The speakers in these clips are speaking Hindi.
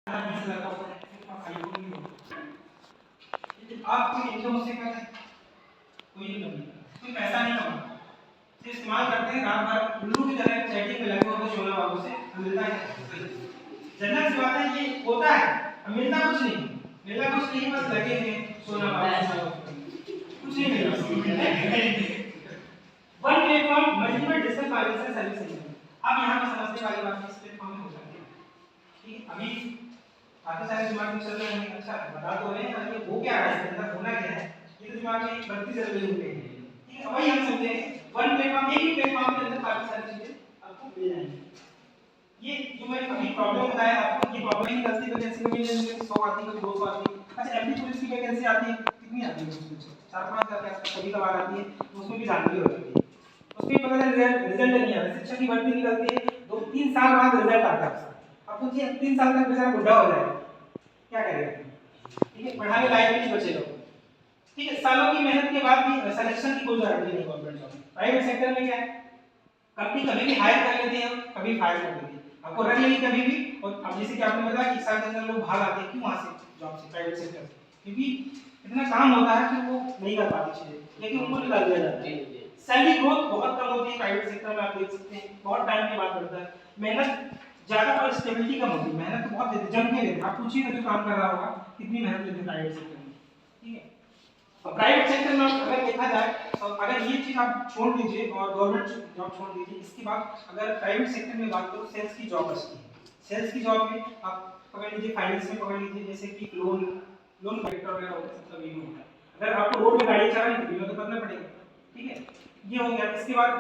आप कोई इनकम उससे कर रहे हैं, कोई इनकम नहीं, कोई पैसा नहीं कमाता, तो इस्तेमाल करते हैं रात भर उल्लू की तरह चैटिंग में लगे होते शोला बाबू से, मिलता है जनरल सी बात है, ये होता है, मिलता कुछ नहीं, मिला कुछ नहीं, बस लगे हैं सोना बाबू कुछ नहीं मिला। One platform multiple digital financial services. अब यहाँ पे समझने वाली बात इस प्लेटफॉर्म में हो जाती है, ठीक है। अभी काफी सारे दिमाग में चल रहे हैं, अच्छा बता तो रहे हैं कि वो क्या है, इसके अंदर होना क्या है, ये तो दिमाग में बढ़ती चल रही होती है, ठीक है। वही हम समझे वन प्लेटफॉर्म, एक ही प्लेटफॉर्म के अंदर काफी सारी चीजें आपको मिल जाएंगी। ये जो मैं अभी प्रॉब्लम बताया आपको, ये प्रॉब्लम ही निकलती है, वैकेंसी कभी 100 आती है, कभी 200 आती है। अच्छा एमपी पुलिस की वैकेंसी आती है, कितनी आती है उसमें? 4-5 आती है, कभी कभार आती है, उसमें भी जानकारी होती है, उसमें पता चल रिजल्ट नहीं आता। शिक्षक की भर्ती निकलती है, 2-3 साल बाद रिजल्ट आता है। अब सोचिए 3 साल तक बेचारा बुढ़ा हो जाएगा, क्या करेगा, ठीक है, पढ़ाने लायक भी नहीं बचेगा, ठीक है। सालों की मेहनत के बाद भी सिलेक्शन की कोई गारंटी नहीं गवर्नमेंट जॉब में। प्राइवेट सेक्टर में क्या है, कंपनी कभी भी हायर कर लेती है, कभी फायर कर देती है, आपको रख लेगी कभी भी। और अब जैसे कि आपने बताया कि साल के अंदर लोग भाग आते हैं, क्यों वहां से जॉब से, प्राइवेट सेक्टर से, क्योंकि इतना काम होता है कि वो नहीं कर पाती चीजें, लेकिन उनको निकाल दिया जाता है। सैलरी ग्रोथ बहुत कम होती है प्राइवेट सेक्टर में, आप देख सकते हैं, बहुत टाइम के बाद बढ़ता है, मेहनत ज्यादा और स्टेबिलिटी कम होती है, मेहनत तो बहुत देते, जम के लेते, आप पूछिए जो काम कर रहा होगा कितनी मेहनत लेते हैं प्राइवेट सेक्टर में, ठीक है। और प्राइवेट सेक्टर में अगर देखा जाए तो अगर ये चीज आप छोड़ दीजिए और गवर्नमेंट जॉब छोड़ दीजिए, इसके बाद अगर प्राइवेट सेक्टर में बात करो, सेल्स की जॉब बचती है। सेल्स की जॉब में आप पकड़ लीजिए, फाइनेंस में पकड़ लीजिए, जैसे कि लोन कलेक्टर वगैरह होता है, सबका बीमा होता है। अगर आपको रोड में गाड़ी चलानी है बीमा तो करना पड़ेगा, ठीक है, ये हो गया। इसके बाद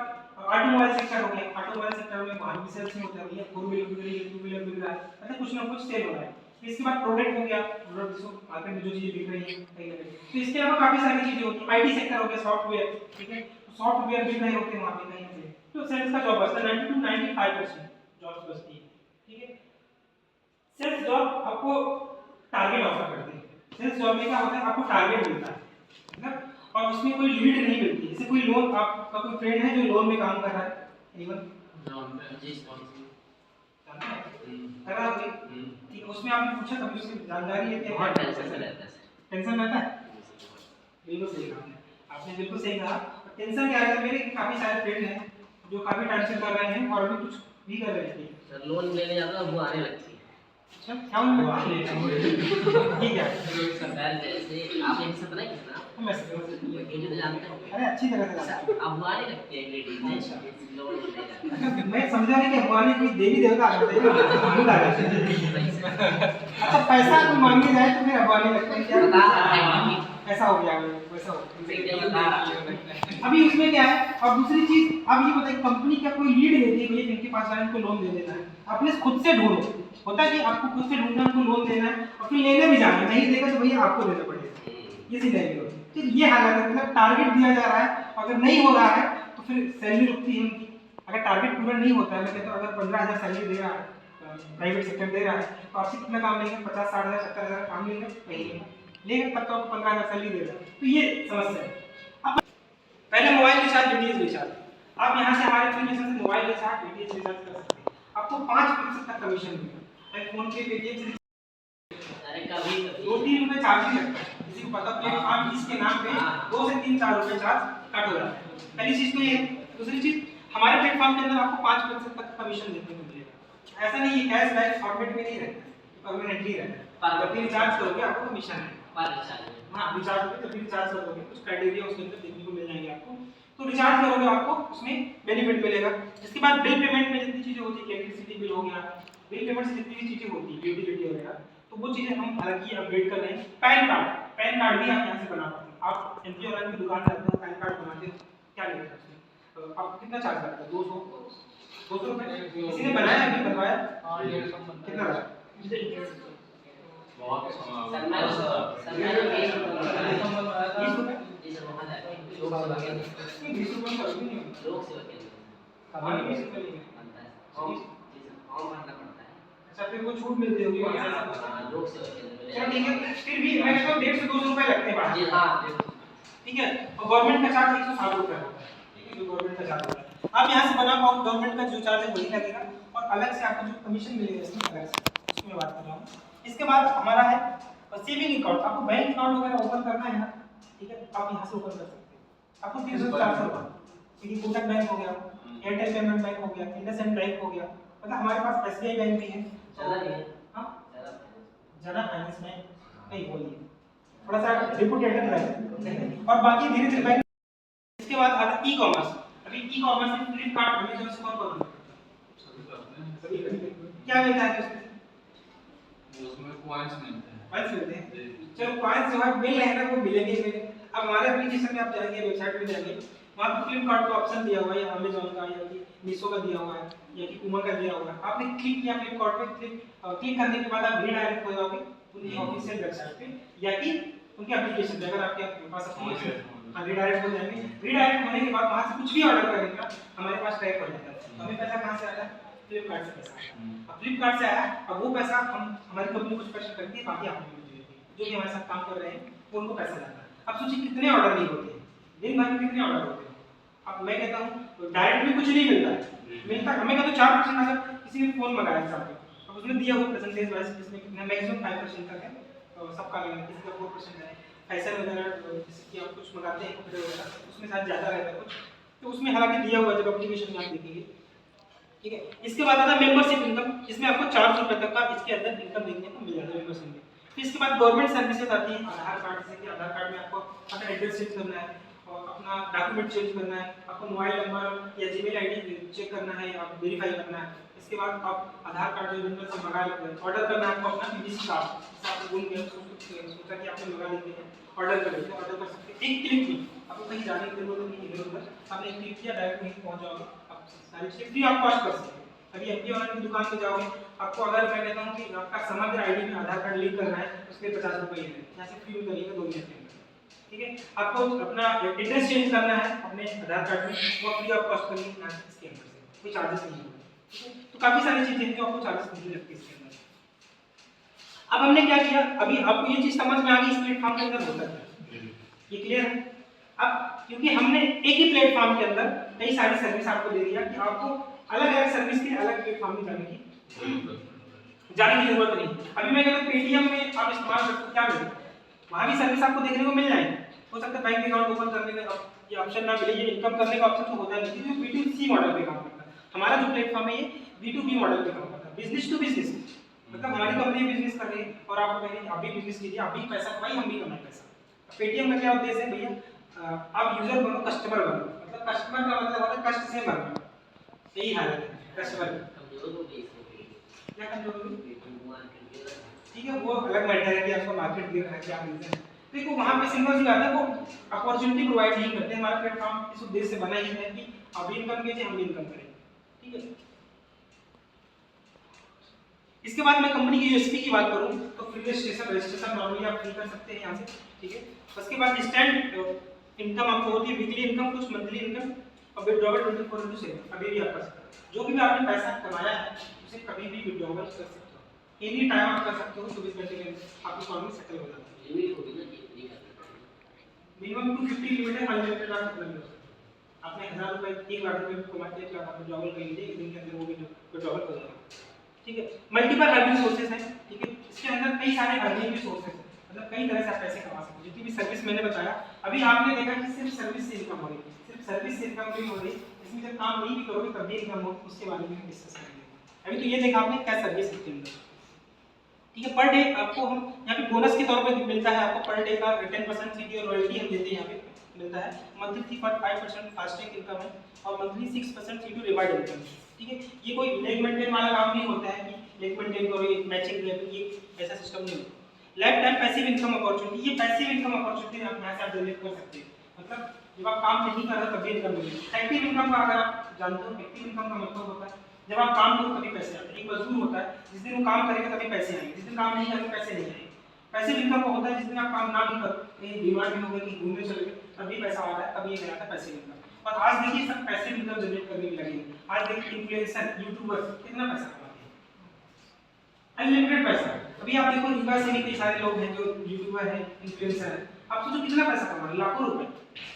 ऑटोमोबाइल सेक्टर हो गया, ऑटोमोबाइल सेक्टर में वाहन भी सेल्स में होता है, भैया 4 व्हीलर बिक रही है, 2 व्हीलर बिक रहा है, अच्छा कुछ ना कुछ सेल हो रहा है। इसके बाद प्रोडक्ट हो गया, प्रोडक्ट जिसको मार्केट में जो चीजें बिक रही है कहीं ना कहीं, तो इसके अलावा काफी सारी चीजें होती है। आईटी सेक्टर हो गया, सॉफ्टवेयर, ठीक है, सॉफ्टवेयर बिक रहे होते हैं वहां पे कहीं से, तो सेल्स का जॉब बचता है, 90 to 95% जॉब बचती है, ठीक है। सेल्स जॉब आपको टारगेट ऑफर करती है। सेल्स जॉब में क्या होता है, आपको टारगेट मिलता है ना, और उसमें कोई लिमिट नहीं मिलती। जैसे कोई लोन, आपका कोई फ्रेंड है जो लोन में काम कर रहा है, एनीवन कर रहा है, ठीक है, उसमें आपने पूछा कभी उसकी जानकारी लेते हैं, बहुत टेंशन रहता है, टेंशन रहता है, बिल्कुल सही कहा आपने, बिल्कुल सही कहा। टेंशन क्या है, मेरे काफी सारे फ्रेंड हैं जो काफी टाइम से कर रहे हैं और अभी कुछ भी कर रहे हैं, सर लोन लेने जाता है वो आने लगती है। अच्छा क्या होने लगता है, ठीक है सरकार जैसे आप एक से पता कितना मैं समझ ये तो जानते हैं, अरे अच्छी तरह से जानते हैं, अब आने लगती है लेडीज ने लोन ले जाता है, मैं समझा नहीं कि हमारे कोई देवी देवता आ जाते हैं, भूत आ जाते हैं। अच्छा पैसा कोई मांगने जाए तो फिर अब आने लगते हैं, क्या ऐसा हो गया, वैसा हो गया। अभी उसमें क्या है, और दूसरी चीज अब ये बताइए, कंपनी क्या कोई लीड लेती है भैया इनके पास आए इनको लोन दे देना है, अपने खुद से ढूंढो, होता है कि आपको खुद से ढूंढना, उनको लोन देना है और फिर लेने भी जाना है, नहीं देगा तो भैया आपको देना पड़ेगा, ये सिनेरियो। तो ये हालत है, मतलब टारगेट दिया जा रहा है, अगर नहीं हो रहा है तो फिर सैलरी रुकती है उनकी। अगर टारगेट पूरा नहीं होता है, मैं कहता हूँ अगर 15,000 सैलरी दे रहा है प्राइवेट सेक्टर दे रहा है, तो आपसे कितना काम लेंगे, 50-60,000 70,000 काम लेंगे नहीं लेकिन तब तो आपको 15,000 सैलरी दे रहा है, तो ये समस्या है। अब पहले मोबाइल रिचार्ज, डीटीएच रिचार्ज, आप यहाँ से हमारे एप्लीकेशन से मोबाइल रिचार्ज, डीटीएच रिचार्ज कर सकते हैं, आपको 5% तक कमीशन मिलेगा। फोन पे, पेटीएम से 2-3 रुपए चार्ज ही लगता है, किसी को पता प्लेटफॉर्म फीस के नाम पे 2 से 3-4 रुपए चार्ज कट हो जाता है। पहली चीज तो ये है। दूसरी चीज, हमारे प्लेटफॉर्म के अंदर आपको 5% तक कमीशन देखने को मिलेगा। ऐसा नहीं है कैश बैक फॉर्मेट में नहीं रहता है, परमानेंटली रहता है, जब भी रिचार्ज करोगे आपको कमीशन है पर रिचार्ज, हाँ रिचार्ज पे जब भी रिचार्ज करोगे कुछ क्राइटेरिया उसके अंदर देखने को मिल जाएंगे आपको, तो रिचार्ज करोगे आपको उसमें बेनिफिट मिलेगा। इसके बाद बिल पेमेंट में जितनी चीजें होती है, इलेक्ट्रिसिटी बिल हो गया, बिल पेमेंट से जितनी भी चीजें होती है, यूटिलिटी वगैरह, तो वो चीजें हम अलग ही अपडेट कर रहे हैं। पैन कार्ड भी आप यहाँ से बना पाते हैं, आप एनजीओ वाले की दुकान जाते हो, पैन कार्ड बनाते हो, क्या लेते हैं उसमें, तो आप कितना चार्ज करते हो, 200 रुपए, किसी ने बनाया अभी बनवाया, कितना लगा, बहुत अच्छा फिर वो छूट मिलती होगी वहां से, लोग से चलो ठीक है, फिर भी मैक्सिमम 150 से 200 रुपए लगते हैं बाहर, जी हां ठीक है। और गवर्नमेंट का चार्ज 107 रुपए होता है, ठीक है, जो गवर्नमेंट का चार्ज होता है आप यहां से बना पाओ, गवर्नमेंट का जो चार्ज है वही लगेगा, और अलग से आपको जो कमीशन मिलेगा इसमें अलग से, उसमें बात कर रहा हूं। इसके बाद हमारा है सेविंग अकाउंट। आपको बैंक अकाउंट वगैरह ओपन करना है ना, ठीक है, आप यहाँ से ओपन कर सकते हैं। आपको 300-400 रुपये, ठीक है, कोटक बैंक हो गया, एयरटेल पेमेंट बैंक हो गया, इंडसइंड बैंक हो गया, मतलब हमारे पास एसबीआई बैंक भी है। हाँ, ज़्यादा फाइनेंस में नहीं, बोलिए थोड़ा सा रिप्यूटेड बैंक, और बाकी धीरे धीरे बैंक। इसके बाद आता है ई कॉमर्स। अभी ई कॉमर्स में फ्लिपकार्ट, अमेज़न से कौन कौन क्या मिलता है उसमें पॉइंट्स मिलते हैं। पॉइंट्स मिलते हैं, चलो पॉइंट्स जो है मिल रहे हैं ना, वो मिलेंगे ही मिलेंगे। अब हमारे एप्लीकेशन में आप जाएंगे, वेबसाइट में जाएंगे, वहाँ पे फ्लिपकार्ट का ऑप्शन दिया हुआ है, या अमेज़न का, या कि मीशो का दिया हुआ है, या कि पुमा का दिया हुआ है। आपने क्लिक किया फ्लिपकार्ट पे, क्लिक करने के बाद आप रीडायरेक्ट हो जाओगे उनकी ऑफिशियल वेबसाइट पे, या कि उनके एप्लीकेशन पे। अगर आपके पास एप्लीकेशन रीडायरेक्ट हो जाएंगे, रीडायरेक्ट होने के बाद वहाँ से कुछ भी ऑर्डर करेंगे हमारे पास ट्रैक हो जाता है। हमें पैसा कहाँ से आता है? फ्लिपकार्ट से पैसा। अब फ्लिपकार्ट से आया, अब वो पैसा हम, हमारी कंपनी कुछ पैसा करती है, बाकी आपको जो भी हमारे साथ काम कर रहे हैं वो उनको पैसा जाता है। अब सोचिए कितने ऑर्डर नहीं होते हैं, दिन भर में कितने ऑर्डर होते हैं। अब मैं कहता हूँ डायरेक्ट में कुछ नहीं मिलता है, मिलता हमें कहता 4% अगर किसी ने फोन मंगाया एग्जाम्पल, अब उसने दिया हुआ परसेंटेज वाइज, जिसमें कितना मैक्सिमम 5% तक है, तो सबका अलग, किसी का 4% है। फैशन वगैरह जैसे कि आप कुछ मंगाते हैं कपड़े वगैरह, उसमें शायद ज़्यादा रहता है कुछ, तो उसमें हालांकि दिया हुआ जब एप्लीकेशन में आप देखेंगे, ठीक है। इसके बाद आता है मेंबरशिप इनकम, जिसमें आपको 400 रुपये तक का इसके अंदर इनकम देखने को मिल जाता है मेंबरशिप में। फिर इसके बाद गवर्नमेंट सर्विसेज आती है, आधार कार्ड, जैसे कि आधार कार्ड में आपको अपना एड्रेस चेंज करना है, और अपना डॉक्यूमेंट चेंज करना है, आपको मोबाइल नंबर या जीमेल आईडी चेक करना है, आप वेरीफाई करना है। इसके बाद आप आधार कार्ड जो वेंडर से मंगा लेते हैं, ऑर्डर करना है आपको अपना पीवीसी कार्ड, जिससे आप भूल गए सोचा कि आपने मंगा लेते हैं, ऑर्डर कर लेते हैं, ऑर्डर कर सकते हैं एक क्लिक में। आपको कहीं जाने की जरूरत नहीं, इधर उधर आपने एक क्लिक किया, डायरेक्ट वहीं पहुंच जाओगे, आप सारी चीज़ें फ्री ऑफ कॉस्ट कर सकते हैं। अभी एमपी ऑनलाइन की दुकान पे जाओगे, आपको अगर मैं कहता हूँ कि आपका समग्र आईडी में आधार कार्ड लिंक करना है, उसके 50 रुपये है, यहाँ से फ्री में करिएगा 2 मिनट के अंदर, ठीक है। आपको अपना एड्रेस चेंज करना है अपने आधार कार्ड में, वो फ्री ऑफ कॉस्ट करिए इसके अंदर से, कोई चार्जेस नहीं होगा, ठीक है। तो काफ़ी सारी चीज़ें हैं जो आपको चार्जेस नहीं लगती इसके अंदर। अब हमने क्या किया, अभी आपको ये चीज़ समझ में आ गई इस प्लेटफॉर्म के अंदर होता है, ये क्लियर है। अब क्योंकि हमने एक ही प्लेटफॉर्म के अंदर कई सारी सर्विस आपको दे दिया कि आपको अलग अलग सर्विस के अलग प्लेटफॉर्म में जाने की जरूरत नहीं। अभी मैं कहता हूँ पेटीएम में आप इस्तेमाल करते क्या मिले, वहाँ भी सर्विस आपको देखने को मिल जाएगी। हो सकता है बैंक अकाउंट ओपन करने का ये ऑप्शन ना मिले, ये इनकम करने का ऑप्शन तो होता नहीं, क्योंकि B2C मॉडल पे काम करता है। हमारा जो प्लेटफॉर्म है ये B2B मॉडल पे काम करता है, बिजनेस टू बिजनेस, मतलब हमारी कंपनी बिजनेस कर रही है और आपको कहेंगे आप भी बिजनेस कीजिए, आप भी पैसा कमाइए, हम भी कमाए पैसा। पेटीएम का क्या उद्देश्य है भैया, आप यूजर बनो, कस्टमर बनो, मतलब कस्टमर का मतलब होता है कष्ट से मरना, यही हालत है कस्टमर क्या कमजोर होगी, ठीक है, वो अलग मैटर है कि आपको मार्केट दे रहा है क्या रीजन है। देखो वहाँ पे सिंपल सी बात है, वो अपॉर्चुनिटी प्रोवाइड नहीं करते। हमारा प्लेटफॉर्म इस उद्देश्य से बना ही है कि आप भी इनकम कीजिए, हम भी इनकम करें, ठीक है। इसके बाद मैं कंपनी की यूएसपी की बात करूं तो फ्री रजिस्ट्रेशन नॉर्मली आप फ्री कर सकते हैं यहाँ से, ठीक है। उसके बाद स्टैंड इनकम आपको होती है, वीकली इनकम, कुछ मंथली इनकम, और विड्रॉवल 24/7 अभी भी आप कर सकते हो। जो भी आपने पैसा कमाया है उसे कभी भी विड्रॉवल कर सकते हो, एनी टाइम आप कर सकते हो, 24 घंटे के अंदर आपकी अकाउंट में सेटल हो जाता है। मिनिमम 250 लिमिट है, अनलिमिटेड आप कर सकते हो। आपने 1000 रुपये 1 लाख रुपये कमाते हैं, 1 लाख आप विड्रॉवल कर लीजिए, एक दिन के अंदर वो भी विड्रॉवल हो जाएगा, ठीक है। मल्टीपल अर्निंग सोर्सेज हैं, ठीक है, इसके अंदर कई सारे अर्निंग के सोर्सेज हैं, मतलब कई तरह से आप पैसे कमा सकते हो। जितनी भी सर्विस मैंने बताया, अभी आपने देखा कि सिर्फ सर्विस से इनकम हो रही है, सिर्फ सर्विस से इनकम नहीं हो रही, इसमें जब काम नहीं भी करोगे तब भी इनकम हो, उसके बारे में डिस्कस करेंगे। अभी तो ये देखा आपने क्या सर्विस है इसके अंदर, ठीक है। पर डे आपको हम यहाँ पे बोनस के तौर पे मिलता है, आपको पर डे का 10% सीटी और रॉयल्टी हम देते हैं यहाँ पे मिलता है। मंथली 3.5% फास्टैग इनकम है और मंथली 6% सीटी रिवार्ड इनकम है, ठीक है। ये कोई लेग मेंटेन वाला काम नहीं होता है कि लेग मेंटेन करो, ये मैचिंग लेवल, ये ऐसा सिस्टम नहीं होता। Life time passive income opportunity, ये पैसिव इनकम अपॉर्चुनिटी आप यहाँ से आप जनरेट कर सकते हैं, मतलब जब आप काम नहीं कर रहे तभी इनकम मिलेगी। एक्टिव इनकम का अगर आप जानते हो, एक्टिव इनकम का मतलब होता है जब आप काम करो तभी पैसे आते हैं। एक मजदूर होता है, जिस दिन वो काम करेगा तभी पैसे आएंगे, जिस दिन काम नहीं करेगा पैसे नहीं आएंगे। पैसिव इनकम का होता है जिस दिन आप काम ना भी करो, कहीं बीमार भी हो गए, कहीं घूमने चले गए, तभी पैसा आ रहा है, तभी ये कहलाता है पैसिव इनकम। और आज देखिए सब पैसिव इनकम जनरेट करने में लगे हैं। आज देखिए इन्फ्लुएंसर, यूट्यूबर कितना पैसा कमाते हैं, अनलिमिटेड पैसा। अभी आप देखो रीवा से भी कई सारे लोग हैं जो यूट्यूबर हैं, इन्फ्लुएंसर हैं, आप सोचो कितना पैसा कमा रहे हैं, लाखों रुपए।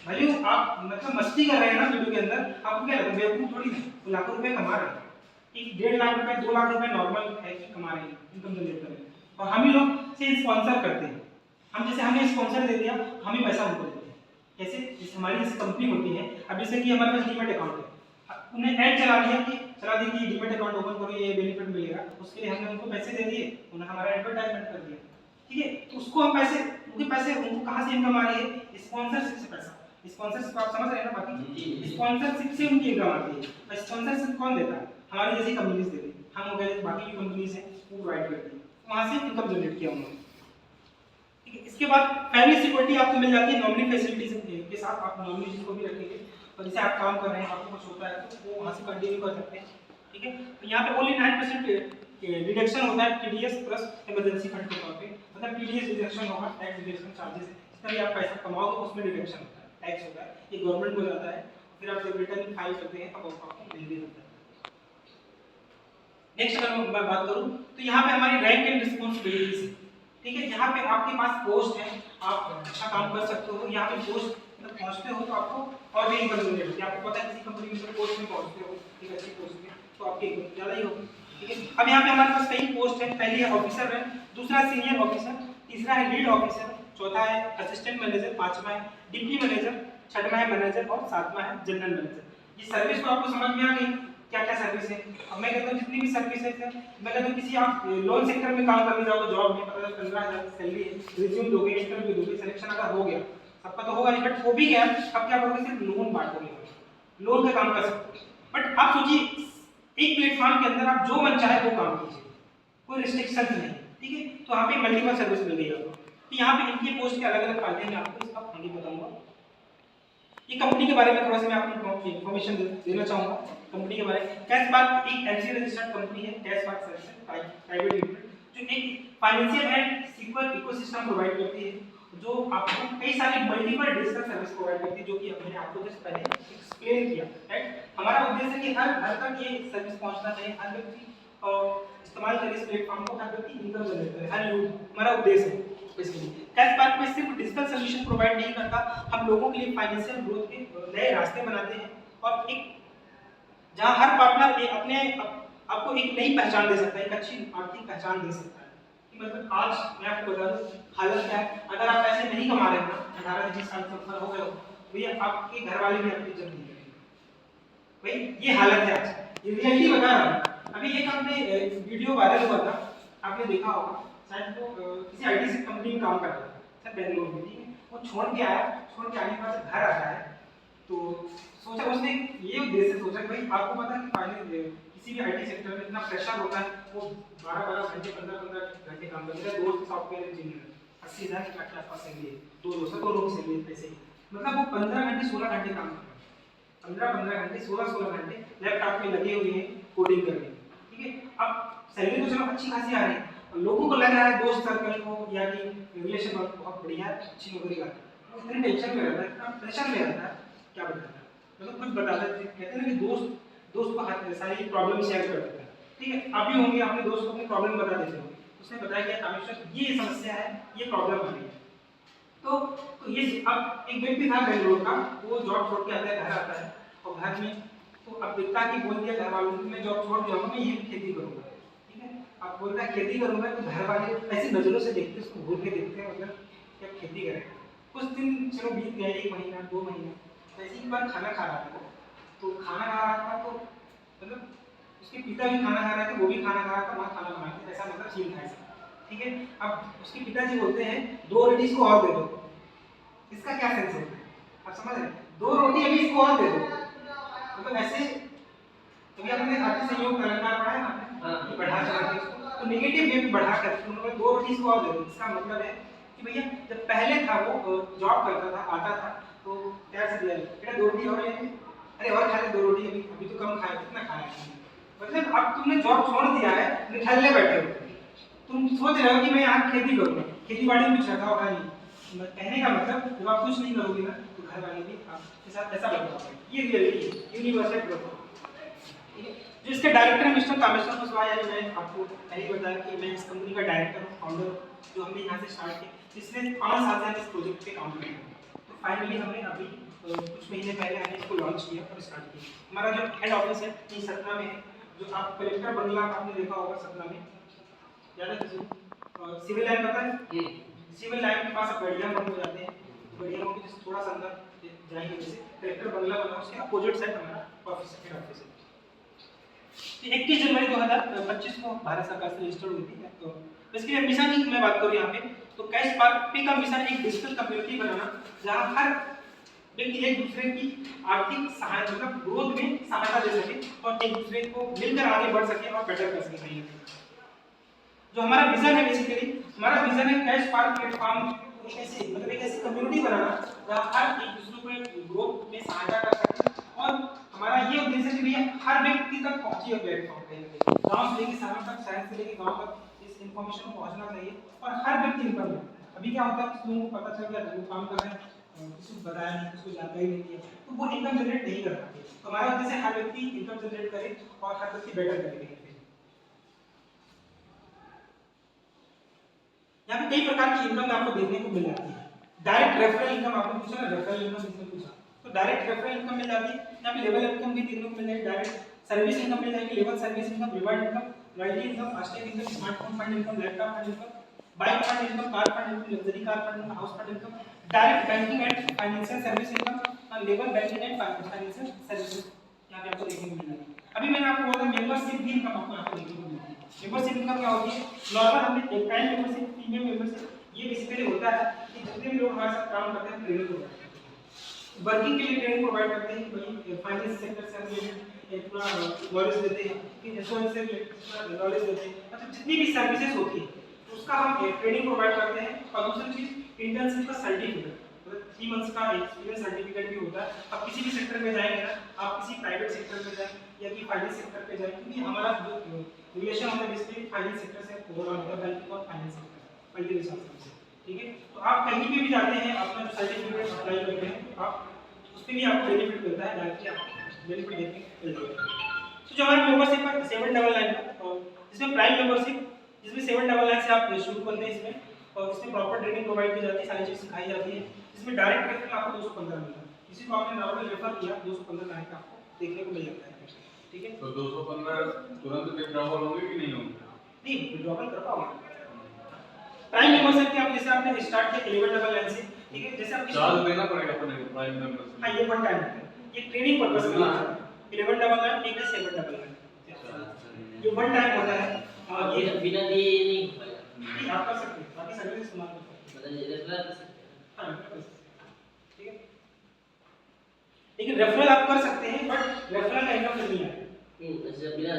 भले आप मतलब मस्ती कर रहे हैं ना वीडियो के अंदर, आपको क्या लगता है बेवकूफ थोड़ी है, वो लाखों रुपए कमा रहे हैं। एक 1.5 लाख रुपए 2 लाख रुपए नॉर्मल है कि कमा रहे हैं, इनकम जनरेट कर रहे हैं। और हम ही लोग से स्पॉन्सर करते हैं। हम जैसे हमें स्पॉन्सर दे दिया, हम ही पैसा उनको देते हैं। कैसे? जैसे हमारी जैसे कंपनी होती है, अब जैसे कि हमारे पास डीमैट अकाउंट है, उन्हें ऐड चला दी कि डीमैट अकाउंट ओपन करो, ये बेनिफिट मिलेगा, उसके लिए हमने उनको पैसे दे दिए, उन्होंने हमारा एडवर्टाइजमेंट कर दिया, ठीक है। तो उसको हम पैसे, उनके पैसे उनको कहाँ से इनकम आ रही है? स्पॉन्सरशिप से पैसा। स्पॉन्सरशिप आप समझ रहे हैं ना? बाकी स्पॉन्सरशिप से उनकी इनकम आती है। और स्पॉन्सरशिप कौन देता है? हमारी जैसी कंपनीज देती है, हम हो गए बाकी की कंपनीज हैं वो प्रोवाइड करती है, वहाँ से इनकम जनरेट किया उन्होंने, ठीक है। इसके बाद फैमिली सिक्योरिटी आपको मिल जाती है नॉमिनी फैसिलिटीज के साथ। आप नॉमिनी जिसको भी रखेंगे और जैसे आप काम कर रहे हैं, आपको कुछ होता है तो वो वहाँ से कंटिन्यू कर सकते हैं, ठीक है। तो यहाँ पे ओनली 9% डिडक्शन होता है टीडीएस प्लस इमरजेंसी फंड के तौर पे, मतलब टीडीएस डिडक्शन होगा, टैक्स डिडक्शन चार्जेस जितना भी आप पैसा कमाओगे उसमें डिडक्शन होता है, टैक्स होता है, ये गवर्नमेंट को जाता है। फिर आप जब रिटर्न फाइल करते हैं तब आपको मिल भी जाता है। नेक्स्ट अगर मैं बात करूं तो यहाँ पे हमारी रैंक एंड रिस्पांसिबिलिटीज है, ठीक है। यहाँ पे आपके पास पोस्ट है, आप अच्छा काम कर सकते हो, यहाँ पे पोस्ट मतलब पहुँचते हो तो आपको और भी इनकम जनरेट होती है। आपको पता है किसी कंपनी में पोस्ट में पहुँचते हो, एक अच्छी पोस्ट में, तो आपकी इनकम ज़्यादा ही होगी, ठीक है। अब यहाँ पे हमारे पास कई पोस्ट है, पहली है ऑफिसर है, दूसरा सीनियर ऑफिसर, तीसरा है लीड ऑफिसर, चौथा है असिस्टेंट मैनेजर, पांचवा है डिप्टी मैनेजर, छठवां है मैनेजर और सातवां है जनरल मैनेजर। ये सर्विस तो आपको समझ में आ गई क्या क्या सर्विस है। अब मैं कहता हूँ जितनी भी सर्विसेज है, मैं कहता हूँ किसी आप लोन सेक्टर में काम करने जाओगे, जॉब में पता 15,000 सैलरी है, रिज्यूम दोगे, इंटरव्यू दोगे, सिलेक्शन अगर हो गया, सबका तो होगा नहीं, बट हो भी गया, अब क्या करोगे? सिर्फ लोन बांटोगे, लोन का काम कर सकते हो। बट आप सोचिए एक प्लेटफॉर्म के अंदर आप जो मन चाहे वो काम कीजिए, कोई रिस्ट्रिक्शन नहीं, ठीक है। तो यहाँ पे मल्टीपल सर्विस मिल गई आपको। तो यहाँ पे इनके पोस्ट के अलग अलग फायदे हैं, मैं आपको इसका आगे बताऊंगा। ये कंपनी के बारे में थोड़ा सा मैं आपको इन्फॉर्मेशन देना चाहूंगा। कंपनी के बारे में कैश पार्क एक एनसी रजिस्टर्ड कंपनी है, cash park services private limited, जो एक financial and secure ecosystem provide करती है, जो आपको कई सारी मल्टीपल डिजिटल सर्विस प्रोवाइड करती है, जो कि मैंने आपको जस्ट पहले एक्सप्लेन किया, राइट। हमारा उद्देश्य है कि हर घर तक ये सर्विस पहुंचना चाहिए, हर व्यक्ति इस्तेमाल करे इस प्लेटफॉर्म को, हर व्यक्ति इनकम जनरेट करे, हर यूथ, हमारा उद्देश्य है बेसिकली। कैश पार्क में सिर्फ डिजिटल सॉल्यूशन प्रोवाइड नहीं करता, हम लोगों के लिए फाइनेंशियल ग्रोथ के नए रास्ते बनाते हैं, और एक जहां हर पार्टनर अपने आपको एक नई पहचान दे सकता है, एक अच्छी आर्थिक पहचान दे सकता है। कि मतलब आज मैं आपको बता दूं हालत क्या है, अगर आप पैसे नहीं कमा रहे हो, 18-20 साल से ऊपर हो गए हो, भैया आपके घर वाले भी आपकी इज्जत नहीं करेंगे भाई, ये हालत है आज, ये रियलिटी बता रहा हूं। अभी एक आपने वीडियो वायरल हुआ था, आपने देखा होगा शायद, वो किसी आईटी से कंपनी में काम कर रहा था सर, बेंगलुरु में, ठीक है। वो छोड़ के आया, छोड़ के आने के बाद घर आता है, तो सोचा उसने ये उद्देश्य सोचा कि भाई आपको पता है कि फाइनेंस किसी भी आईटी सेक्टर में इतना प्रेशर होता है, वो 12-12 घंटे 15-15 घंटे काम करते हैं। दोस्त सॉफ्टवेयर इंजीनियर 80,000 के आसपास सैलरी है, दो लोग सैलरी पैसे, मतलब वो 15 घंटे 16 घंटे काम कर रहे हैं, 15-15 घंटे 16 घंटे लैपटॉप में लगे हुए हैं कोडिंग करने, ठीक है। अब सैलरी तो चलो अच्छी खासी आ रही है, लोगों को लग रहा है दोस्त सर्कल को या कि रिलेशन बहुत बढ़िया अच्छी नौकरी करता है, वो इतने टेंशन में रहता है, इतना प्रेशर में रहता है, क्या बताता है, मतलब कुछ बताता है, कहते हैं ना कि दोस्त को सारी प्रॉब्लम शेयर कर देता है, ठीक है। आप भी होंगे, अपने दोस्त को अपनी प्रॉब्लम बता देते हो, उसने बताया कि कामेश्वर ये समस्या है, ये प्रॉब्लम आ रही है, तो ये अब एक व्यक्ति था बेंगलोर का, वो जॉब छोड़ के आता है, घर आता है, और घर में तो अब दिखता कि बोल दिया घर वालों को मैं जॉब छोड़ दिया हूँ, मैं ये खेती करूँगा, ठीक है। अब बोलता है खेती करूँगा, तो घर वाले ऐसी नजरों से देखते, उसको घूर के देखते हैं, मतलब क्या खेती करें। कुछ दिन चलो बीत गया, 1 महीना 2 महीना, तो ऐसी एक बार खाना खा रहा था, तो खाना खा रहा था, तो मतलब उसके पिता भी खाना खा रहे थे, वो भी खाना खा रहा था, वहाँ खाना बना के, ऐसा मतलब सीन था ऐसा, ठीक है। अब उसके पिताजी बोलते हैं 2 रोटी इसको और दे दो, इसका क्या सेंस होता है, आप समझ रहे हैं, 2 रोटी अभी इसको और दे दो, मतलब ऐसे कभी आपने आर्थिक सहयोग अलंकार पढ़ा है ना, ये बढ़ा चढ़ा के उसको, तो नेगेटिव वे में बढ़ा कर उन्होंने 2 रोटी इसको और दे दो, इसका मतलब है कि भैया जब पहले था वो जॉब करता था, आता था, तो प्यार से दिया बेटा 2 रोटी और ले, अरे और खा ले 2 रोटी, अभी तो कम खाया, कितना खाया, मतलब अब तुमने जॉब छोड़ दिया है, निठल्ले बैठे हो, तुम सोच रहे हो कि मैं यहाँ खेती करूँगा, खेती बाड़ी में कुछ रखा होगा नहीं, कहने का मतलब जब आप कुछ नहीं करोगे ना, तो घर वाले भी आपके साथ ऐसा बदलाव करेंगे, ये रियलिटी है, यूनिवर्सल ट्रुथ। जो इसके डायरेक्टर मिस्टर कामेश्वर कुशवाहा, यानी मैं आपको पहले बताया कि मैं इस कंपनी का डायरेक्टर हूँ, फाउंडर, जो हमने यहाँ से स्टार्ट किया, पिछले 5 साल से हम इस प्रोजेक्ट पे काम कर रहे हैं, तो फाइनली हमने अभी कुछ महीने पहले हमने इसको लॉन्च किया और स्टार्ट किया। हमारा जो हेड ऑफिस है ये सतना में है, जो आप कलेक्टर बंगला आपने देखा होगा सतना में, याद है किसी को? सिविल लाइन पता है? सिविल लाइन के पास आप गड़िया मोड़ हो जाते हैं, गड़िया मोड़ के थोड़ा सा अंदर जाएंगे, जैसे कलेक्टर बंगला बना उसके अपोजिट साइड हमारा ऑफिस है, हेड ऑफिस है। 21 जनवरी 2025 को भारत सरकार से रजिस्टर्ड हुई थी। तो इसके मिशन की मैं बात करूं यहाँ पे, तो कैश पार्क पे का मिशन एक डिजिटल कम्युनिटी बनाना जहाँ हर व्यक्ति एक दूसरे की आर्थिक सहायता मतलब ग्रोथ में सहायता दे सके और एक दूसरे को मिलकर आगे बढ़ सके और बेटर कर सके कहीं। जो हमारा विजन है बेसिकली, हमारा विजन है कैश पार्क प्लेटफॉर्म ऐसे मतलब एक ऐसी कम्युनिटी बनाना जहाँ हर एक दूसरे को एक ग्रोथ में सहायता कर सके और हमारा ये उद्देश्य है कि हर व्यक्ति तक पहुंचे ये प्लेटफॉर्म कहीं गांव से लेकर शहर तक, शहर से लेकर गांव तक इस इंफॉर्मेशन पहुंचना चाहिए और हर व्यक्ति इनकम में। अभी क्या होता है कि लोगों को पता चल गया वो काम कर रहे हैं, किसी को बताया नहीं, किसी को जानकारी नहीं है, तो वो इनकम जनरेट नहीं कर पाते। तो हमारा उद्देश्य हर व्यक्ति इनकम जनरेट करे और हर व्यक्ति बेटर करे। यहाँ पे कई प्रकार की इनकम आपको देखने को मिल जाती है। डायरेक्ट रेफरल इनकम आपने पूछा ना, रेफरल इनकम इसमें पूछा, तो डायरेक्ट रेफरल इनकम मिल जाती है। यहाँ पे लेवल इनकम भी देखने को मिल जाएगी, डायरेक्ट सर्विस इनकम मिल जाएगी, level service income, reward income, royalty income, FASTag income, smartphone fund income, laptop fund income, bike fund income, car fund income, luxury car fund income, house fund income, direct banking and financial service income और level banking and financial service यहाँ पे आपको देखने को मिल जाएगी। अभी मैंने आपको बोला मेंबरशिप भी इनकम आपको यहाँ पे देखने को मिलती है। मेंबरशिप इनकम क्या होती है? नॉर्मल हमने एक टाइम मेंबरशिप, प्रीमियम मेंबरशिप, ये बेसिकली होता है कि जितने भी लोग हमारे साथ काम करते हैं ट्रेनिंग प्रोवाइड करते हैं, वर्किंग के लिए ट्रेनिंग प्रोवाइड करते हैं कि भाई फाइनेंस सेक्टर से रिलेटेड पूरा नॉलेज देते हैं, कि इंश्योरेंस से रिलेटेड पूरा नॉलेज देते हैं, मतलब जितनी भी सर्विसेज होती है उसका हम ट्रेनिंग प्रोवाइड करते हैं। और दूसरी चीज इंटर्नशिप का सर्टिफिकेट, मतलब 3 मंथ्स का एक्सपीरियंस सर्टिफिकेट भी होता है। आप किसी भी सेक्टर में जाएंगे ना, आप किसी प्राइवेट सेक्टर में जाएं या कि फाइनेंस सेक्टर पे जाएं, क्योंकि हमारा जो रिलेशन होता है बेसिकली फाइनेंस सेक्टर से ओवरऑल होता है, बैंकिंग और फाइनेंस सेक्टर मल्टीनेशनल से, ठीक है। तो आप कहीं पे भी जाते हैं, अपना जो सर्टिफिकेट अप्लाई करते हैं, तो आप उसपे भी आपको बेनिफिट मिलता है, डायरेक्टली आपको बेनिफिट देखने को मिलता है। तो जो हमारा मेंबरशिप है 799 का, और इसमें प्राइम मेंबरशिप जिसमें 799 से आप शुरू करते हैं इसमें, और इसमें प्रॉपर ट्रेनिंग प्रोवाइड की जाती है, सारी चीज सिखाई जाती है। इसमें डायरेक्ट रेफरल आपको 215 मिलता है, किसी को आपने नॉर्मल रेफर किया 215 का आपको देखने को मिल जाता है, ठीक है। तो 215 तुरंत विड्रॉवल होंगे कि नहीं होंगे? नहीं, विड्रॉवल कर पाओगे। प्राइम मेंबरशिप की आप जैसे आपने स्टार्ट किया 1199 से, ठीक है, जैसे आप चार्ज देना पड़ेगा अपने प्राइम मेंबरशिप। हां, ये वन टाइम है, ये ट्रेनिंग पर्पस के लिए 1199 एक है 799, ये वन टाइम होता है। और ये बिना दिए नहीं हो पाएगा, नहीं आप कर सकते हैं, बाकी सर्विस इस्तेमाल कर सकते मतलब रेफरल हैं, हां, ठीक है। लेकिन रेफरल आप कर सकते हैं, बट रेफरल का इनकम नहीं है। अच्छा बिना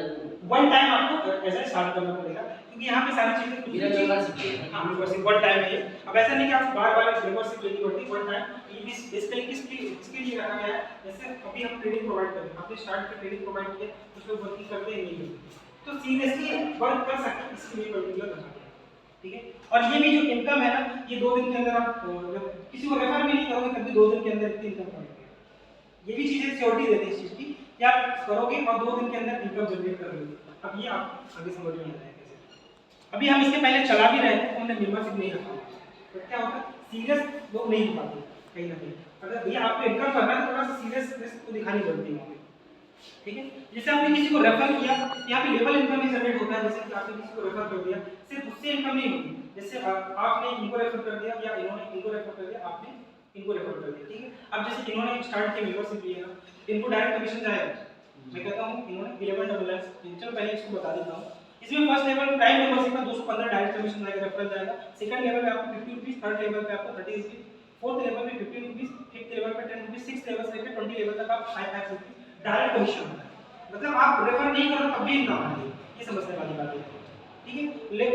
वन टाइम आपको ऐसा स्टार्ट करना पड़ेगा, क्योंकि यहाँ पे सारी चीजें बिना मेंबरशिप, हाँ मेंबरशिप वन टाइम है। अब ऐसा नहीं कि आपको बार-बार मेंबरशिप लेनी पड़ती, वन टाइम। ये बेसिकली किसके लिए रखा गया है? जैसे अभी हम ट्रेनिंग प्रोवाइड कर रहे हैं, आपने स्टार्ट में ट्रेनिंग प्रोवाइड किया, कुछ लोग वर्किंग करते हैं, नहीं करते, तो सीरियसली वर्क कर सकते हैं, इसके लिए पर्टिकुलर रखा गया है, ठीक है। और ये भी जो इनकम है ना, ये 2 दिन के अंदर आप किसी को रेफर भी नहीं करोगे तब भी 2 दिन के अंदर इतनी इनकम पाएंगे। ये भी चीजें सिक्योरिटी देती है इस चीज की कि आप करोगे और 2 दिन के अंदर इनकम जनरेट कर लोगे। अब ये आप आगे समझ में आता है कैसे। अभी हम इसके पहले चला भी रहे थे, तो हमने मेंबरशिप नहीं रखा, तो क्या होता है सीरियस लोग नहीं हो पाते कहीं ना कहीं। अगर भैया आपको इनकम करना है, थोड़ा सा सीरियसनेस को दिखानी पड़ती है, ठीक है। जैसे आपने किसी को रेफर किया, यहाँ पे लेवल इनकम ही जनरेट होता है। जैसे कि आपने किसी को रेफर कर दिया, सिर्फ उससे इनकम नहीं होती, जैसे आपने इनको रेफर कर दिया या इन्होंने इनको रेफर कर दिया, आपने इनको रेफर कर दिया, ठीक है। अब जैसे इन्होंने स्टार्ट किया मेंबरशिप लिया ना, इनको डायरेक्ट कमीशन जाएगा। मैं कहता हूं इन्होंने 1199, चलो पहले इसको बता देता हूं। इसमें फर्स्ट लेवल प्राइम मेंबरशिप का 215 डायरेक्ट कमीशन जाएगा, रेफरल जाएगा। सेकंड लेवल पे आपको 50 रुपीस, थर्ड लेवल पे आपको 30 रुपीस, फोर्थ लेवल पे 15 रुपीस, फिफ्थ लेवल पे 10 रुपीस, सिक्स्थ लेवल से लेकर 20 लेवल तक आप 5 रुपीस डायरेक्ट कमीशन होता है। मतलब आप रेफर नहीं करो तब भी इनकम आती है, ये समझने वाली बात है, ठीक है।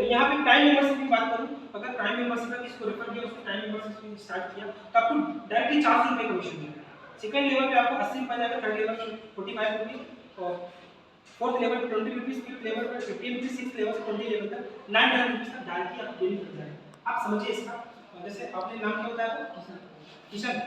यहाँ पे प्राइम मेंबरशिप की बात करूं, अगर प्राइम मेंबरशिप का किसको रेफर किया, उसको प्राइम मेंबरशिप स्टार्ट किया, तो आपको डायरेक्टली 400 रुपए कमीशन मिलेगा। सेकंड लेवल पे आपको 80 रुपए जाएगा, थर्ड लेवल पे 45 रुपीस, और फोर्थ लेवल पे 20 रुपीस, फिफ्थ लेवल पे 15 रुपीस, सिक्स्थ लेवल से 20 लेवल तक 900 रुपीस तक डायरेक्टली आपको बेनिफिट जाएगा। आप समझिए इसका। जैसे आपने नाम क्या बताया? किशन।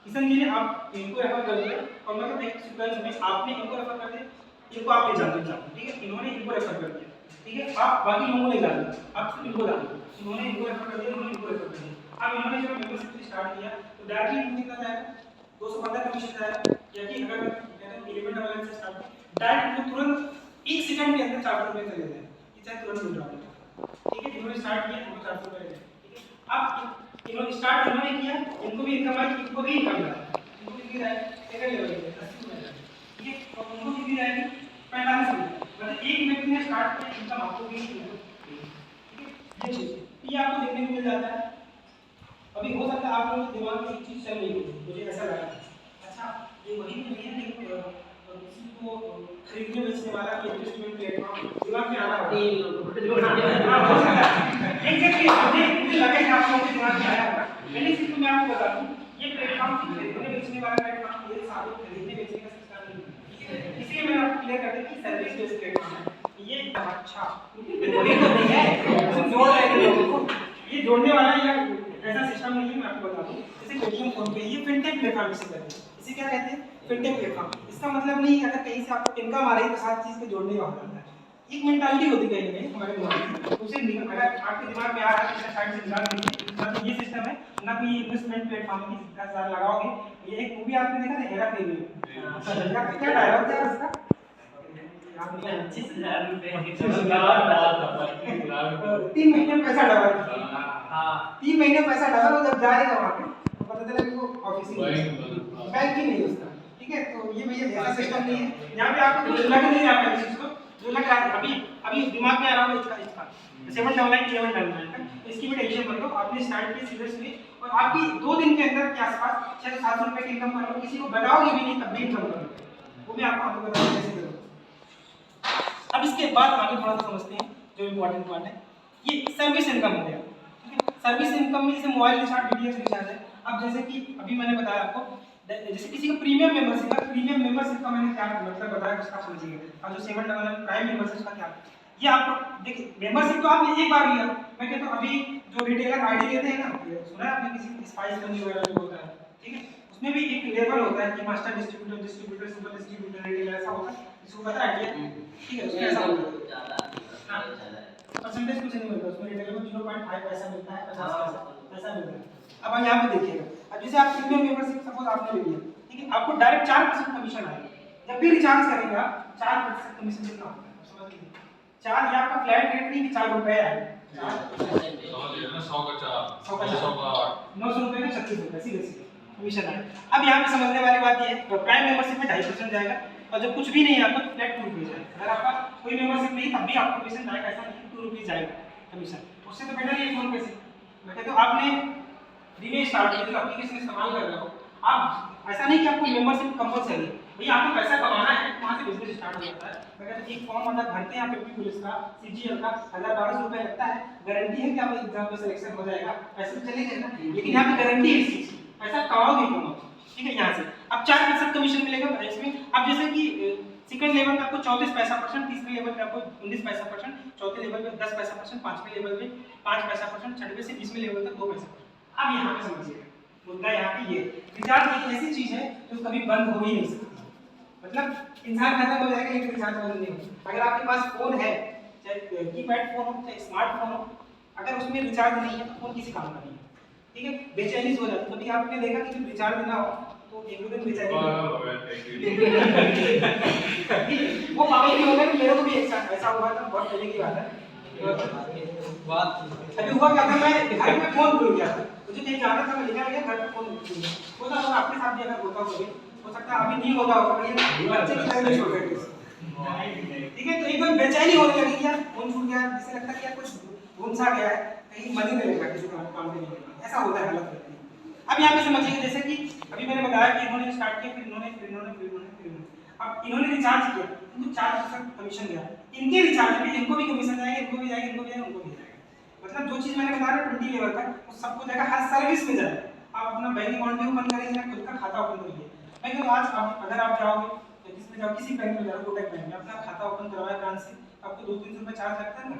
किशन जी ने आप इनको रेफर कर दिया, और मतलब एक सीक्वेंस में आपने इनको रेफर कर दिया, इनको आप ले जाते, ठीक है, इन्होंने इनको रेफर कर दिया, ठीक है, आप बाकी लोगों को ले जाते, आप सिर्फ इनको डालो, इन्होंने इनको रेफर कर दिया, इन्होंने इनको रेफर कर दिया। अब इन्होंने जब मेंबरशिप स्टार्ट किया, तो डायरेक्टली इनको कितना जाएगा? 215 कमीशन जाएगा। या कि अगर 1199 से स्टार्ट किया, डायरेक्ट तुरंत 1 सेकंड के अंदर 400 रुपए चले जाए, ये चाहे तुरंत विड्रॉ करें, ठीक है, इन्होंने स्टार्ट किया इनको 400 रुपए मिले, ठीक है। अब इन्होंने स्टार्ट इन्होंने किया, इनको भी इनकम आई, इनको भी इनकम मिला, इनको कितनी आएगी सेकंड लेवल पे 80 रुपए, ठीक है। और उनको कितनी आएगी 45 रुपए, मतलब एक व्यक्ति ने स्टार्ट किया, इनकम आपको भी मिलेगी, ठीक है। ये चीज ये आपको देखने को मिल जाता है। अभी हो सकता है आप लोगों के दिमाग में एक चीज चल रही हो, मुझे ऐसा लगा, अच्छा ये वही तो नहीं है कि किसी को खरीदने बेचने वाला कि इन्वेस्टमेंट प्लेटफॉर्म दिमाग में आ रहा है। एग्जैक्टली मुझे लगा कि आप लोगों के दिमाग में आया होगा। मैंने इसको मैं आपको बता दूं, ये प्लेटफॉर्म खरीदने बेचने वाला प्लेटफॉर्म ये सालों खरीदने बेचने का सिस्टम नहीं है, ठीक है। इसलिए मैंने आपको क्लियर कर दिया कि सर्विस बेस्ड प्लेटफॉर्म है ये। अच्छा वही तो नहीं है, जोड़ रहे थे लोगों को, ये जोड़ने वाला या ऐसा सिस्टम नहीं है। मैं आपको बता दूं, जैसे पेटीएम फोन पे ये फिनटेक प्लेटफॉर्म से करते हैं, इसे क्या कहते हैं फिनटेक प्लेटफॉर्म। इसका मतलब नहीं है अगर कहीं से आपको इनकम आ रही है तो साथ चीज को जोड़ने का होता है, एक मेंटालिटी होती है कहीं हमारे दिमाग में, उसे अगर आपके दिमाग में आ रहा है तो साइड से निकाल दीजिए। मतलब ये सिस्टम है ना, कोई इन्वेस्टमेंट प्लेटफॉर्म की 10,000 लगाओगे। ये एक मूवी आपने देखा था हेरा फेरी, क्या डायलॉग था उसका, 25,000 रुपए 3 महीने में पैसा डबल, हाँ 3 महीने में पैसा डबल। जब जाएगा वहाँ पे तो पता चला कि वो ऑफिस ही बैंक ही नहीं उसका, ठीक है। तो ये भैया ऐसा सिस्टम नहीं है, यहाँ पे आपको कुछ लग नहीं रहा है चीज को, जो लग रहा है अभी दिमाग में आ रहा है इसका 799 का, इसकी भी टेंशन मत लो। आपने स्टार्ट किया सीरियसली और आपकी 2 दिन के अंदर के आसपास 600-700 रुपए की इनकम कर लो, किसी को बताओगे भी नहीं तब भी इनकम कर लो, वो मैं आपको बताऊंगा कैसे करो। अब इसके बाद आगे थोड़ा सा समझते हैं जो इम्पोर्टेंट पार्ट है, ये सर्विस इनकम हो गया, ठीक है। सर्विस इनकम में जैसे मोबाइल रिचार्ज, डीटीएच रिचार्ज है। अब जैसे कि अभी मैंने बताया आपको, जैसे किसी का प्रीमियम मेंबरशिप है, प्रीमियम मेंबरशिप का मैंने क्या मतलब बताया उसका समझिएगा। और जो 799 प्राइम मेंबरशिप का क्या, ये आपको देखिए मेंबरशिप तो आपने एक बार लिया। मैं कहता हूँ अभी जो रिटेलर आईडी देते हैं ना, सुना है आपने किसी स्पाइस कंपनी वगैरह जो होता है, ठीक है, उसमें भी एक लेवल होता है कि master distributor, distributor, super distributor, retailer ऐसा होता है, इसको पता है आइडिया, ठीक है। उसमें ऐसा होता है परसेंटेज कुछ नहीं मिलता उसमें, रिटेलर में 0.5 पैसा मिलता है, 50 पैसा ऐसा मिलता है। अब हम यहाँ पे देखिएगा, अब जैसे आप प्रीमियम मेंबरशिप सपोज आपने ले लिया, ठीक है, आपको डायरेक्ट 4% कमीशन आएगा। जब भी रिचार्ज करेंगे आप 4% कमीशन कितना होता है समझ लीजिए। 4 ये आपका फ्लैट रेट नहीं कि 4 रुपए है, 100 का 8, 900 रुपए का 36 रुपए सीधे सीधे कमीशन है। अब यहाँ पे समझने वाली बात ये है, तो प्राइम मेंबरशिप में 2.5% जाएगा, और जब कुछ भी नहीं है आपको तो फ्लैट 2 रुपए जाएगा। अगर आपका कोई मेंबरशिप नहीं तब भी आपको कमीशन जाएगा, ऐसा नहीं 2 रुपए जाएगा कमीशन। उससे तो बेटर ये फोन पे से मैं कहता हूँ आपने दिन स्टार्ट किया तो एप्लीकेशन इस्तेमाल कर रहे हो आप, ऐसा नहीं कि आपको मेंबरशिप कंपलसरी भैया आपको पैसा कमाना है, वहाँ से बिजनेस स्टार्ट हो जाता है। मैं कहता हूँ एक फॉर्म मतलब भरते हैं आप एमपी पुलिस का, सीजीएल का 1000-1200 रुपए लगता है, गारंटी है कि आप एग्जाम में सिलेक्शन हो जाएगा, पैसे तो चले जाएगा, लेकिन यहाँ पे गारंटी है इस चीज की, पैसा कमाओगे कमाओ, ठीक है। यहाँ से अब 4% कमीशन मिलेगा इसमें। अब जैसे कि सेकंड लेवल में आपको 34 पैसा %, तीसरे लेवल में आपको 19 पैसा %, चौथे लेवल में 10 पैसा %, पांचवें लेवल में 5 पैसा %, छठवें से 20वें लेवल तक 2 पैसा %। अब यहाँ पे समझिएगा मुद्दा यहाँ पे ये रिचार्ज एक ऐसी चीज है जो कभी बंद हो ही नहीं सकती, मतलब इंसान खत्म हो जाएगा लेकिन रिचार्ज बंद नहीं होगा। अगर आपके पास फोन है, चाहे कीपैड फोन हो चाहे स्मार्टफोन हो, अगर उसमें रिचार्ज नहीं है तो फोन किसी काम का नहीं है, ठीक है। बेचैनी हो जाती है, कभी आपने देखा कि जब रिचार्ज ना हो तो एक दो दिन बेचैनी वो पागल भी होगा। मेरे को भी ऐसा हुआ था, बहुत पहले की बात है। अभी हुआ क्या था, मैं घर में फोन भूल गया था, मुझे कहीं जाना था, मैं निकल गया घर पे फोन भूल गया। होता होगा आपके साथ भी अगर होता हो सकता है अभी नहीं होता होगा, बच्चे की तरह छोड़ गए, ठीक है। तो एक बार बेचैनी होने लगी यार, फोन छूट गया, जैसे लगता है कि यार कुछ गुम सा गया है, कहीं मन ही नहीं लगा किसी काम पे नहीं, ऐसा होता है हालत। अब यहाँ पे समझिए जैसे कि अभी मैंने बताया कि इन्होंने स्टार्ट किया, फिर इन्होंने अब इन्होंने रिचार्ज किया, इनको 4% कमीशन गया, इनके रिचार्ज में इनको भी कमीशन जाएगा, इनको भी जाएगा, इनको भी जाएगा, उनको भी जाएगा। मतलब जो चीज मैंने बताया 20 लेवल तक वो सबको जाएगा, हर सर्विस में जाएगा। आप अपना बैंक अकाउंट भी ओपन करेंगे ना, खुद का खाता ओपन करिए। मैं कहूँ आज अगर आप जाओगे जिसमें जाओ किसी बैंक में जाओ, कोटक बैंक में अपना खाता ओपन करवाए ब्रांच से, आपको 2-3 रुपए चार्ज लगता है ना,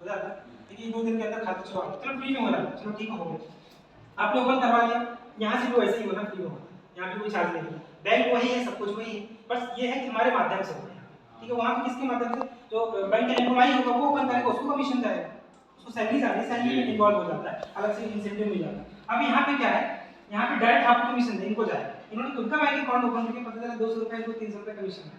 हो जाता है, लेकिन 2 दिन के अंदर खाता चलो फ्री में हो रहा है, चलो ठीक हो गया, आपने ओपन करवा लिया। यहाँ से भी वैसे ही होना, फ्री होगा, यहाँ पे कोई चार्ज नहीं है, बैंक वही है, सब कुछ वही है, बस ये है कि हमारे माध्यम से होगा, ठीक है। वहाँ पे किसके माध्यम से, जो बैंक का एम्प्लॉई होगा वो ओपन करेगा, उसको कमीशन जाएगा, उसको सैलरी जाती है, सैलरी में इन्वॉल्व हो जाता है, अलग से इंसेंटिव मिल जाता है। अब यहाँ पे क्या है, यहाँ पे डायरेक्ट आपको कमीशन दे, इनको जाएगा, इन्होंने खुद का बैंक अकाउंट ओपन करके पता चला 200 रुपए, 300 रुपए कमीशन है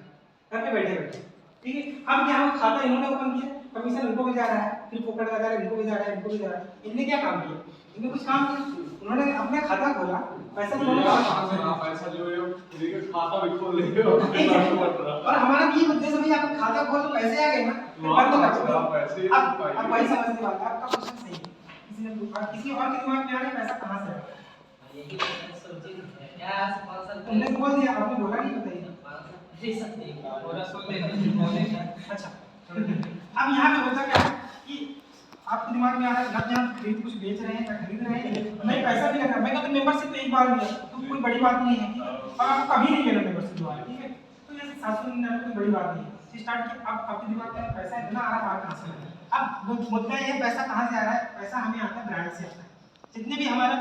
घर पे बैठे बैठे, ठीक है। अब यहाँ खाता इन्होंने ओपन किया, कमीशन इनको भी जा रहा है, फिर फोकट का जा रहा है, इनको भी जा रहा है, इनको भी जा रहा है। इनने क्या काम किया? इनने कुछ काम किया? उन्होंने अपना खाता खोला, पैसा उन्होंने पैसा जो है वो खाता भी खोल लेंगे और हमारा भी उद्देश्य भाई आप खाता खोल तो पैसे आ गए ना, बंद कर दो। अब वही समझने वाला आपका क्वेश्चन सही है। किसी ने किसी और के दिमाग में आ रहा है पैसा कहां से आया? यही सोचिए क्या स्पॉन्सर तुमने बोल दिया, आपने बोला नहीं, बताइए। जी सकते और सुन ले। अच्छा अब यहाँ पे होता क्या है कि आपके दिमाग में आ रहा है ना, यहाँ खरीद कुछ बेच रहे हैं ना खरीद रहे हैं, नहीं पैसा भी लग रहा है। मैं कहता मेंबरशिप एक बार लिया तो कोई बड़ी बात नहीं है, और आपको कभी नहीं लेना मेंबरशिप दोबारा, ठीक है? तो जैसे 799 कोई बड़ी बात नहीं है। स्टार्ट किया, अब आपके दिमाग में पैसा इतना आ रहा है, कहाँ से आ रहा है? अब मुद्दा ये है पैसा कहाँ से आ रहा है? पैसा हमें आता है ब्रांड से आता है। जितने भी हमारा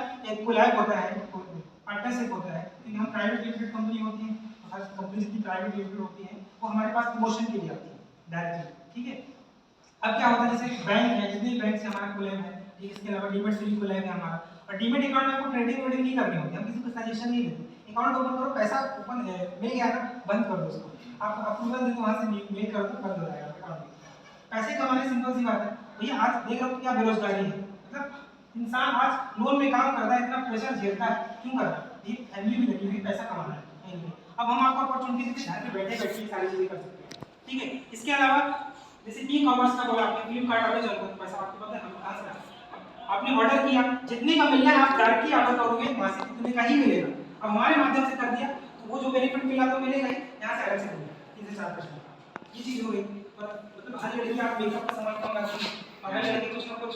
कोलैब होता है, पार्टनरशिप होता है, क्योंकि हम प्राइवेट लिमिटेड कंपनी होती है, हर कंपनी जितनी प्राइवेट लिमिटेड होती है वो हमारे पास प्रमोशन के लिए आती है डायरेक्टली, ठीक है? अब क्या होता है, जैसे बैंक है, जितने बैंक से हमारा कोलैब है, ठीक, इसके अलावा डीमेट से भी कोलैब है हमारा, और डीमेट अकाउंट में आपको ट्रेडिंग वेडिंग नहीं करनी होती, हम किसी को सजेशन नहीं देते। अकाउंट ओपन करो, पैसा ओपन मिल गया ना, बंद कर दो उसको, आप अप्रूवल दे दो, वहां से मेल कर दो, बंद हो जाएगा अकाउंट। पैसे कमाने सिंपल सी बात है भैया। आज देख रहे हो क्या बेरोजगारी है, मतलब इंसान आज लोन में काम करता है, इतना प्रेशर झेलता है, क्यों कर रहा है? ये फैमिली भी लगी हुई, पैसा कमाना है। अब हम आपको अपॉर्चुनिटी देते हैं, घर पे बैठे बैठे सारी चीजें कर सकते हैं, ठीक है? इसके अलावा जैसे ई कॉमर्स का बोला आपने, फ्लिपकार्ट अमेज़न को पैसा आपको पता है हम कहां से आपने ऑर्डर किया, जितने का मिलना है आप डायरेक्टली ऑर्डर करोगे, वहां से कितने का ही मिलेगा। अब हमारे माध्यम से कर दिया तो वो जो बेनिफिट मिला तो मिलेगा ही, यहां से अलग से मिलेगा 3-4%। ये चीज हो गई। मतलब हर लड़की आप मेकअप का सामान मंगाती है, और हर लड़की कुछ ना कुछ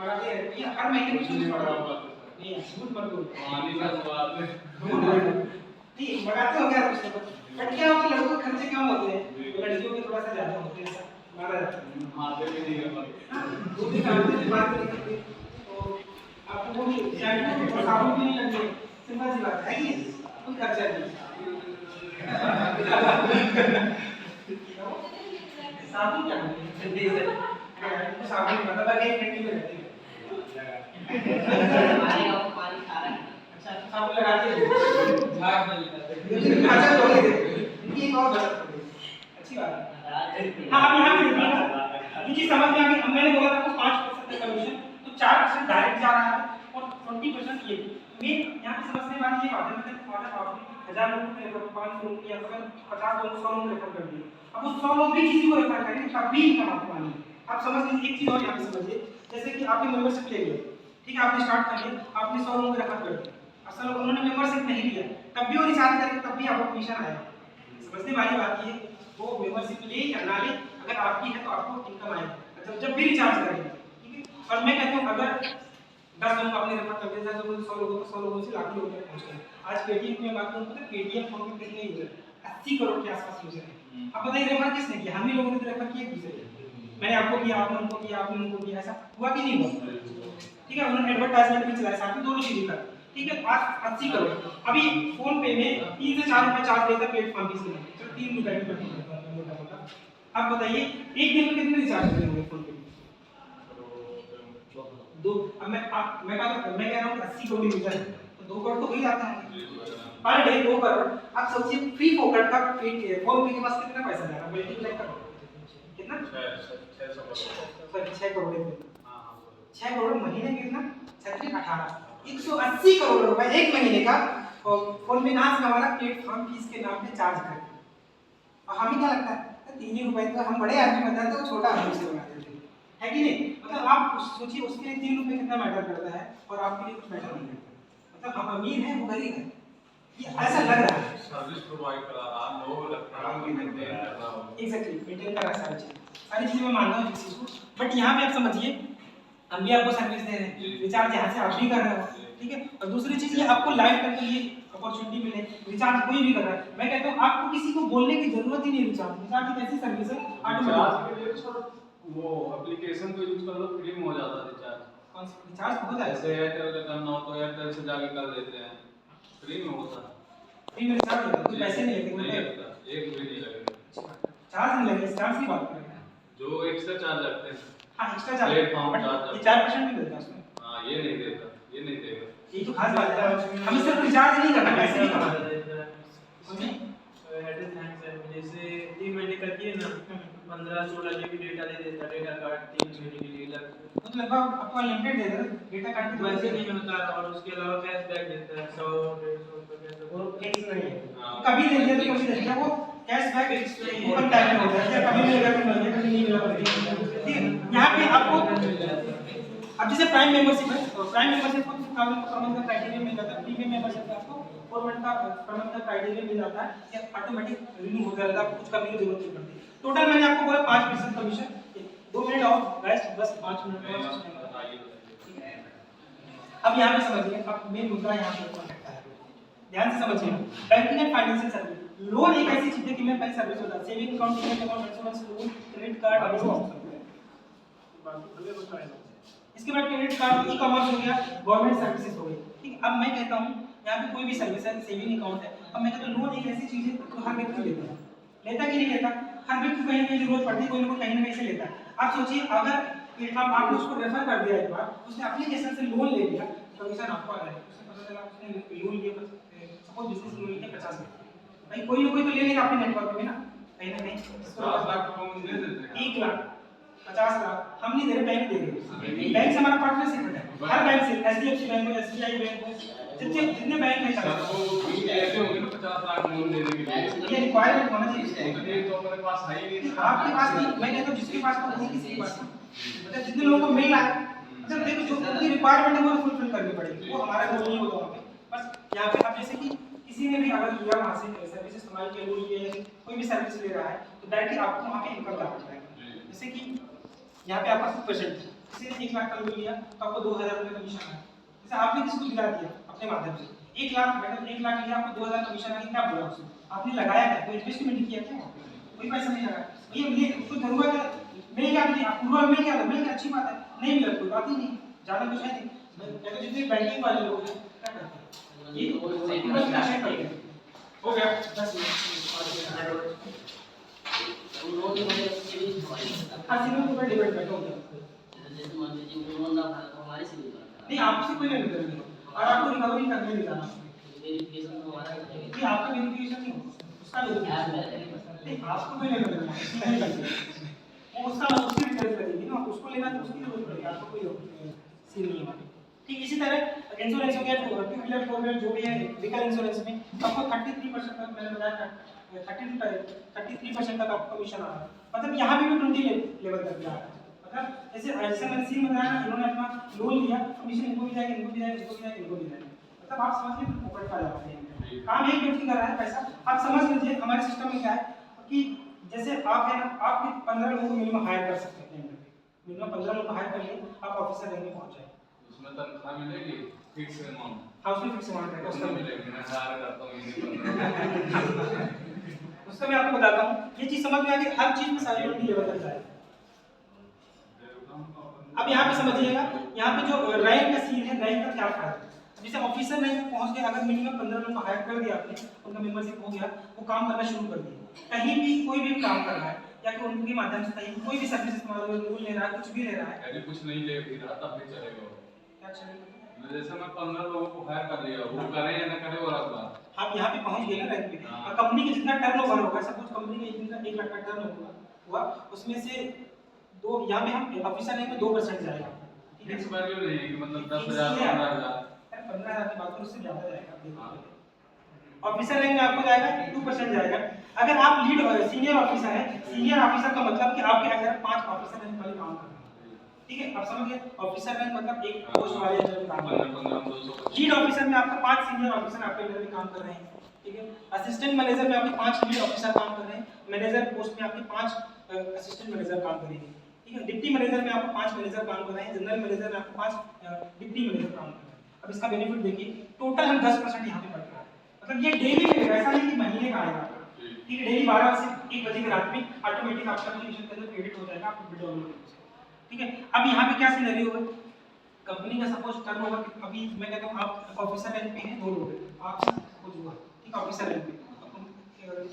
मंगाते रहती है, हर महीने कुछ ना कुछ मंगाती है। नहीं झूठ मत बोलो, पानी का बात है नहीं मंगाते हो क्या कुछ ना कुछ, बट क्या होता है लड़कों के खर्चे कम होते हैं, लड़कियों के थोड़ा सा ज्यादा होते हैं, ऐसा माना जाता है। मारते भी नहीं है दूध निकालते हैं, बात नहीं करते, तो आपको वो भी शैम्पू और साबुन भी नहीं लगेंगे, सिंपल सी बात है कि कोई खर्चा नहीं। साबुन क्या है? साबुन मतलब एक घंटे में रहती है। हमारे गांव पानी खा रहा है। अच्छा साबुन लगाते हैं, झाग में लेते हैं, अच्छा बोल दे इनकी एक और बात हो गई, अच्छी बात है। हाँ अब यहाँ पे देखिए ये चीज समझ में आ गई। अब मैंने बोला था आपको 5% का कमीशन, तो 4% डायरेक्ट जा रहा है और 20% ये मेन यहाँ पे समझने वाली ये बात है। मतलब ऑर्डर आपने 1000 लोगों को रेफर 500 लोगों को या फिर 50 लोगों को 100 लोगों को रेफर कर दिए, अब वो 100 लोग भी किसी को रेफर करेंगे तब भी इनकम आपको आनी है। आप समझ लीजिए एक चीज और यहाँ पे समझिए, जैसे कि आपने मेंबरशिप ले लिया, ठीक है, आपने स्टार्ट कर लिया, आपने 100 लोगों को रेफर कर दिया, असल उन्होंने मेंबरशिप नहीं लिया, तब भी वो रिचार्ज करेंगे, तब भी आपको कमीशन आएगा। समझने वाली बात ये, वो मेंबरशिप ले या ना ले, अगर आपकी है तो आपको इनकम आएगी, अच्छा जब भी रिचार्ज करेंगे, ठीक है? और मैं कहता हूँ अगर 10 लोगों को आपने रेफर कर दिया, 100 लोगों को 100 लोगों से लाखों लोगों तक पहुंच गए। आज पेटीएम में बात करूँ तो पेटीएम फोन पे कितने यूजर हैं? 80 करोड़ के आसपास यूजर हैं। अब बताइए रेफर किसने किया? हम ही लोगों ने तो रेफर किया, दूसरे मैंने आपको किया, आपने उनको किया, आपने उनको किया, ऐसा हुआ कि नहीं हुआ? ठीक है, उन्होंने एडवर्टाइजमेंट भी चलाया, साथ में दोनों चीजें कर, ठीक है? आज 80 करोड़। अभी फोन पे में 3 से 4 रुपए चार्ज लेता है प्लेटफॉर्म फीस के लिए, चलो 3 रुपए भी करता है। अब बताइए एक दिन में कितने रिचार्ज करेंगे फोन पे? दो। अब मैं कह रहा हूँ 80 करोड़ यूजर है तो 2 करोड़ तो हो ही जाते हैं पर डे, 2 करोड़। अब सोचिए फ्री फोकट का फोन पे के पास कितना पैसा जा रहा है, मल्टीप्लाई करो कितना? 6 करोड़ 6 करोड़ महीने कितना? 18 180 करोड़ रुपए एक महीने का फोन पे कहां से कमाना? प्लेटफॉर्म फीस के नाम पे चार्ज करके। और हमें क्या लगता है 3 रुपए तो हम बड़े आदमी बताते हैं, तो छोटा आदमी से बना देते हैं, है कि नहीं? मतलब आप सोचिए उसके लिए 3 रुपए कितना मैटर करता है और आपके लिए कुछ मैटर नहीं करता। मतलब हम अमीर हैं वो गरीब है, ये ऐसा लग रहा है। सर्विस प्रोवाइड करा रहा लोग लगता है कि मेंटेन कर रहा हो। एग्जैक्टली मेंटेन कर रहा है सारी चीजें मैं मानता हूँ इस चीज को, बट यहाँ पे आप समझिए हम भी आपको सर्विस दे रहे हैं, रिचार्ज यहाँ से आप भी कर रहे हो, ठीक है? और दूसरी चीज ये आपको लाइफ टाइम के लिए अपॉर्चुनिटी मिले, रिचार्ज कोई भी कर रहा है। मैं कहता हूँ आपको किसी को बोलने की जरूरत ही नहीं, रिचार्ज एक ऐसी सर्विस है रिचार्ज के लिए तो सर वो एप्लीकेशन को यूज कर लो, फ्री में हो जाता है रिचार्ज। कौन सा रिचार्ज हो जाए? जैसे एयरटेल का करना हो तो एयरटेल से जाके कर देते हैं, फ्री में होता है। फ्री में रिचार्ज होता है, कोई पैसे नहीं नहीं लगते, लगता, एक भी नहीं लगेगा। चार्ज नहीं लगेगा, चार्ज की बात कर रहे हैं जो एक्स्ट्रा चार्ज लगते हैं, हाँ extra charge, platform but charge ये 4% भी मिलता है उसमें। हाँ ये नहीं देता, ये नहीं देगा। ये तो खास बात है, हमें सिर्फ रिचार्ज नहीं करना, पैसे नहीं कमाना। जैसे एक महीने का किए ना 15-16 जीबी डेटा दे देता है, डेटा कार्ड 3 महीने के लिए अलग से। तो लगभग आपको अनलिमिटेड दे देगा डेटा कार्ड की वैसे नहीं मैं बता रहा हूँ, और उसके अलावा कैशबैक देता है 100-150 रुपये कैशबैक। वो फिक्स नहीं है, हाँ। कभी दे दिया तो कभी दे दिया, वो कैशबैक फिक्स नहीं है। ओपन टाइम में होता है, कभी मिलेगा कभी मिलेगा कभी नहीं मिलेगा। ठीक है, यहाँ पे आपको अब जैसे प्राइम मेंबरशिप है, तो प्राइम मेंबरशिप को पर मंथ का क्राइटेरिया मिल जाता है। प्रीमियम मेंबरशिप में आपको पर मंथ का क्राइटेरिया मिल जाता है, ये ऑटोमेटिक रिन्यू हो जाता है, कुछ करने की जरूरत नहीं पड़ती। टोटल मैंने आपको बोला 5% कमीशन। 2 मिनट और गाइस, बस 5 मिनट और। अब यहाँ पे समझिए, अब मेन मुद्दा यहाँ पे कॉन्टेक्ट है, ध्यान से समझिए। Banking and financial service, loan एक ऐसी चीज है कि मैं पहले सर्विस होता है, saving account, demat account, insurance, loan, credit card, इसके बाद क्रेडिट कार्ड, ई कॉमर्स हो गया, गवर्नमेंट सर्विसेज हो गई। ठीक है, अब मैं कहता हूँ यहाँ पे कोई भी सर्विस है, सेविंग अकाउंट है, अब मैं कहता हूँ लोन एक ऐसी चीज है जो हर व्यक्ति लेता है, लेता कि नहीं लेता, हर व्यक्ति को कहीं ना कहीं जरूरत पड़ती है, कोई ना कोई कहीं ना कहीं से लेता है। आप सोचिए, अगर आपने उसको रेफर कर दिया एक बार, उसने एप्लीकेशन से लोन ले लिया, कमीशन आपको आ रहा है, उससे पता चला उसने लोन लिया, सपोज बिजनेस लोन लिया 50 लाख, भाई कोई ना कोई तो ले लेगा अपने नेटवर्क में ना, कहीं ना कहीं 10 लाख रुपए हम दे देते हैं। 1 लाख 50 लाख हम नहीं दे रहे, बैंक दे रहे। बैंक से हमारा पार्टनरशिप है, हर बैंक से, एचडीएफसी बैंक हो, एसबीआई बैंक हो, जितने बैंक है सर वो भी ऐसे होंगे ना 50 लाख लोन देने के लिए, ये रिक्वायरमेंट होना चाहिए। तो अपने पास है ही नहीं। आपके पास नहीं, मैं कहता हूं जिसके पास तो नहीं, किसी के पास नहीं, मतलब जितने लोगों को मिल रहा है, मतलब देखो जो उनकी रिक्वायरमेंट है वो फुलफिल करनी पड़ेगी, वो हमारा रोल नहीं होता वहाँ पे। बस यहाँ पे आप जैसे कि किसी ने भी अगर लिया वहाँ से सर्विसेज इस्तेमाल किया, लोन लिया या कोई भी सर्विस ले रहा है, तो डायरेक्टली आपको वहाँ पे इनकम डालना पड़ेगा। जैसे कि यहाँ पे आपका 2%, किसी ने 1 लाख का लोन लिया तो आपको 2000 रुपये कमीशन आया। जैसे आपने किसी को दिला दिया अपने माध्यम से 1 लाख, मतलब 1 लाख लिया, आपको 2000 कमीशन आ गया, क्या बोला उसने, आपने लगाया क्या, कोई इन्वेस्टमेंट किया क्या, कोई पैसा नहीं लगा, भैया मिले उसको जरूरत है, मिल गया नहीं, अप्रूवल मिल गया अच्छी बात है, नहीं मिला कोई बात ही नहीं, ज्यादा कुछ है नहीं। कहते जितने बैंकिंग वाले लोग हैं क्या करते हैं, ये हो गया 10 मिनट, लोन की वजह से भी हमारी अस्सी लोग ऊपर डिबेट बैठा हो गया। जैसे मान लीजिए वो लोन ना भरा तो हमारे से भी भरा नहीं, आपसे कोई नहीं करेंगे और आपको रिकवरी करने नहीं जाना, वेरिफिकेशन तो हमारा है। कि आपका वेरिफिकेशन नहीं होगा, उसका वेरिफिकेशन नहीं, आपको कोई नहीं करेगा, वो उसका उसकी डिटेल्स लगेगी ना, उसको लेना तो उसकी जरूरत पड़ेगी, आपको कोई सीन नहीं है। ठीक इसी तरह इंश्योरेंस हो गया, टू व्हीलर 4 व्हीलर जो भी है, व्हीकल इंश्योरेंस में आपको 33% तक, मैंने बताया 33% तक आपको कमीशन आ रहा है, मतलब यहाँ भी 20 लेवल तक जा रहा है। मतलब जैसे मैंने सीन बताया ना, इन्होंने अपना लोन लिया, कमीशन इनको भी जाएगा, इनको भी जाएगा, इनको भी जाएगा, इनको भी जाएगा, मतलब आप समझ लीजिए पॉकेट का जाते हैं, काम एक व्यक्ति कर रहा है, पैसा आप समझ लीजिए। हमारे सिस्टम में क्या है कि जैसे आप है ना, आप 15 लोगों को मिनिमम हायर कर सकते हैं, मिनिमम 15 लोग हायर कर लिए, आप ऑफिसर रैंक में पहुंच जाए, उसमें तनख्वाह मिलेगी फिक्स अमाउंट, हाँ उसमें फिक्स अमाउंट है, उसका मिलेगी, मैं हायर करता हूँ ये उसका मैं आपको बताता हूँ, ये चीज समझ में आ गई, हर चीज में साइलेंट लेवल तक जाए। अब यहाँ पे समझिएगा, यहाँ पे जो रैंक का सीन है, रैंक का क्या फायदा है, जैसे ऑफिसर रैंक में पहुंच गए, अगर मिनिमम 15 लोग को हायर कर दिया आपने, उनका मेंबरशिप हो गया, वो काम करना शुरू कर दिया, कहीं भी कोई भी काम कर रहा है या कि उनके माध्यम से कहीं कोई भी सर्विस इस्तेमाल हो, लोन ले रहा है, कुछ भी ले रहा है, यदि कुछ नहीं ले भी रहा तब भी चलेगा। क्या चलेगा, जैसे मैं 15 लोगों को हायर कर लिया, वो करे या ना करे वो अलग बात। आप यहाँ पे पहुंच गए ना रैंक पे, हाँ। और कंपनी के जितना टर्नओवर होगा, सपोज कंपनी के जितना 1 लाख का टर्नओवर हुआ, उसमें से दो यहाँ पे हम ऑफिसर रैंक में 2% जाएगा, ठीक है, फिक्स वैल्यू नहीं है कि मतलब 10,000 15,000 15,000 की बात करो, उससे ज्यादा जाएगा। ऑफिसर रैंक में आपको जाएगा 2% जाएगा। अगर आप लीड सीनियर ऑफिसर है, सीनियर ऑफिसर का मतलब कि आपके अंदर 5 ऑफिसर रैंक वाले काम कर रहे हैं, ठीक है, आप समझ गए, ऑफिसर रैंक मतलब एक पोस्ट वाले अंदर काम कर रहे हैं। 15 200 लीड ऑफिसर में आपका 5 सीनियर ऑफिसर आपके अंदर में काम कर रहे हैं, ठीक है, असिस्टेंट मैनेजर में आपके 5 लीड ऑफिसर काम कर रहे हैं, मैनेजर पोस्ट में आपके 5 असिस्टेंट मैनेजर काम करेंगे, ठीक है, डिप्टी मैनेजर में आपको 5 मैनेजर काम कर रहे हैं, जनरल मैनेजर में आपको 5 डिप्टी मैनेजर काम कर रहे हैं। अब इसका बेनिफिट देखिए, टोटल हम 10% यहाँ पे बढ़ रहा है, मतलब ये डेली में ऐसा नहीं कि महीने का आएगा, ठीक है, डेली 12 से 1 बजे की रात में ऑटोमेटिक आपका एप्लीकेशन के अंदर क्रेडिट हो जाएगा, आपको बिल डाउनलोड होगा, ठीक है। अब यहाँ पे क्या सिनेरियो होगा, कंपनी का सपोज टर्नओवर, अभी मैं कहता हूँ आप ऑफिसर रैंक पे हैं, 2 लोग हैं, आप सपोज हुआ, ठीक है, ऑफिसर रैंक पे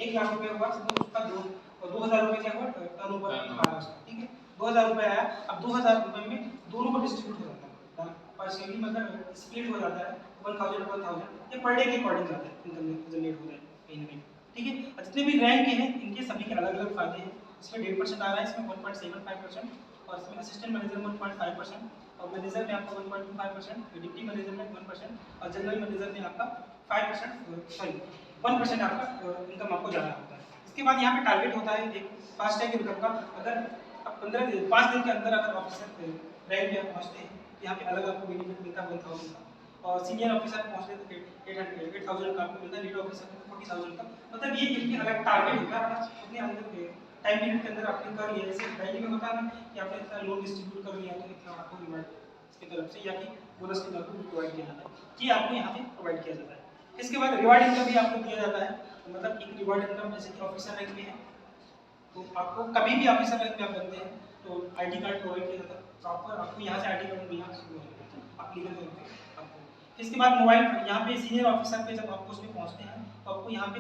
1 लाख रुपए हुआ, सपोज उसका 2,000 रुपए क्या हुआ टर्नओवर आया, ठीक है, 2,000 रुपए आया। अब 2,000 रुपए में दोनों को डिस्ट्रीब्यूट हो जाता है, पर्सनली मतलब स्प्लिट हो जाता है, 1,000 ये पर डे के अकॉर्डिंग जाता है, इनकम जनरेट हो जाए कहीं ना कहीं, ठीक है। जितने भी रैंक के हैं इनके सभी के अलग अलग फायदे हैं, इसमें 1.5% आ रहा है, इसमें 1.75% और इसमें असिस्टेंट मैनेजर में 1.5% और मैनेजर में आपका 1.25%, डिप्टी मैनेजर में 1% और जनरल मैनेजर में आपका 5% सॉरी 1% आपका इनकम आपको ज़्यादा होता है। इसके बाद यहाँ पे टारगेट होता है एक फास्ट टैग इनकम का। अगर आप 5 दिन के अंदर अगर ऑफिसर रैंक पे पहुँचते हैं तो यहाँ पे अलग आपको बेनिफिट मिलता है 1000 का, और सीनियर ऑफिसर पहुँचते तो 8000 का आपको मिलता है, लीड ऑफिसर को 40000 का। मतलब ये इनके अलग टारगेट होता है, अपने अंदर टाइम पीरियड के अंदर आपने कर लिया। जैसे बैंक में होता है ना कि आपने इतना लोन डिस्ट्रीब्यूट कर लिया तो इतना आपको रिवार्ड की तरफ से या कि बोनस की तरफ से प्रोवाइड किया जाता है, ये आपको यहाँ पे प्रोवाइड किया जाता है। इसके बाद रिवार्ड इनकम भी आपको दिया जाता है, मतलब एक रिवार्ड इनकम जैसे कि ऑफिसर रैंक में है तो आपको कभी भी ऑफिसर रैंक में आप बनते हैं तो आईडी कार्ड प्रोवाइड किया जाता है प्रॉपर, आपको यहाँ से आईडी कार्ड मिलना शुरू हो जाता है आप लीगल तौर पे आपको। इसके बाद मोबाइल यहाँ पे सीनियर ऑफिसर पे जब आप उसमें पहुँचते हैं तो आपको यहाँ पे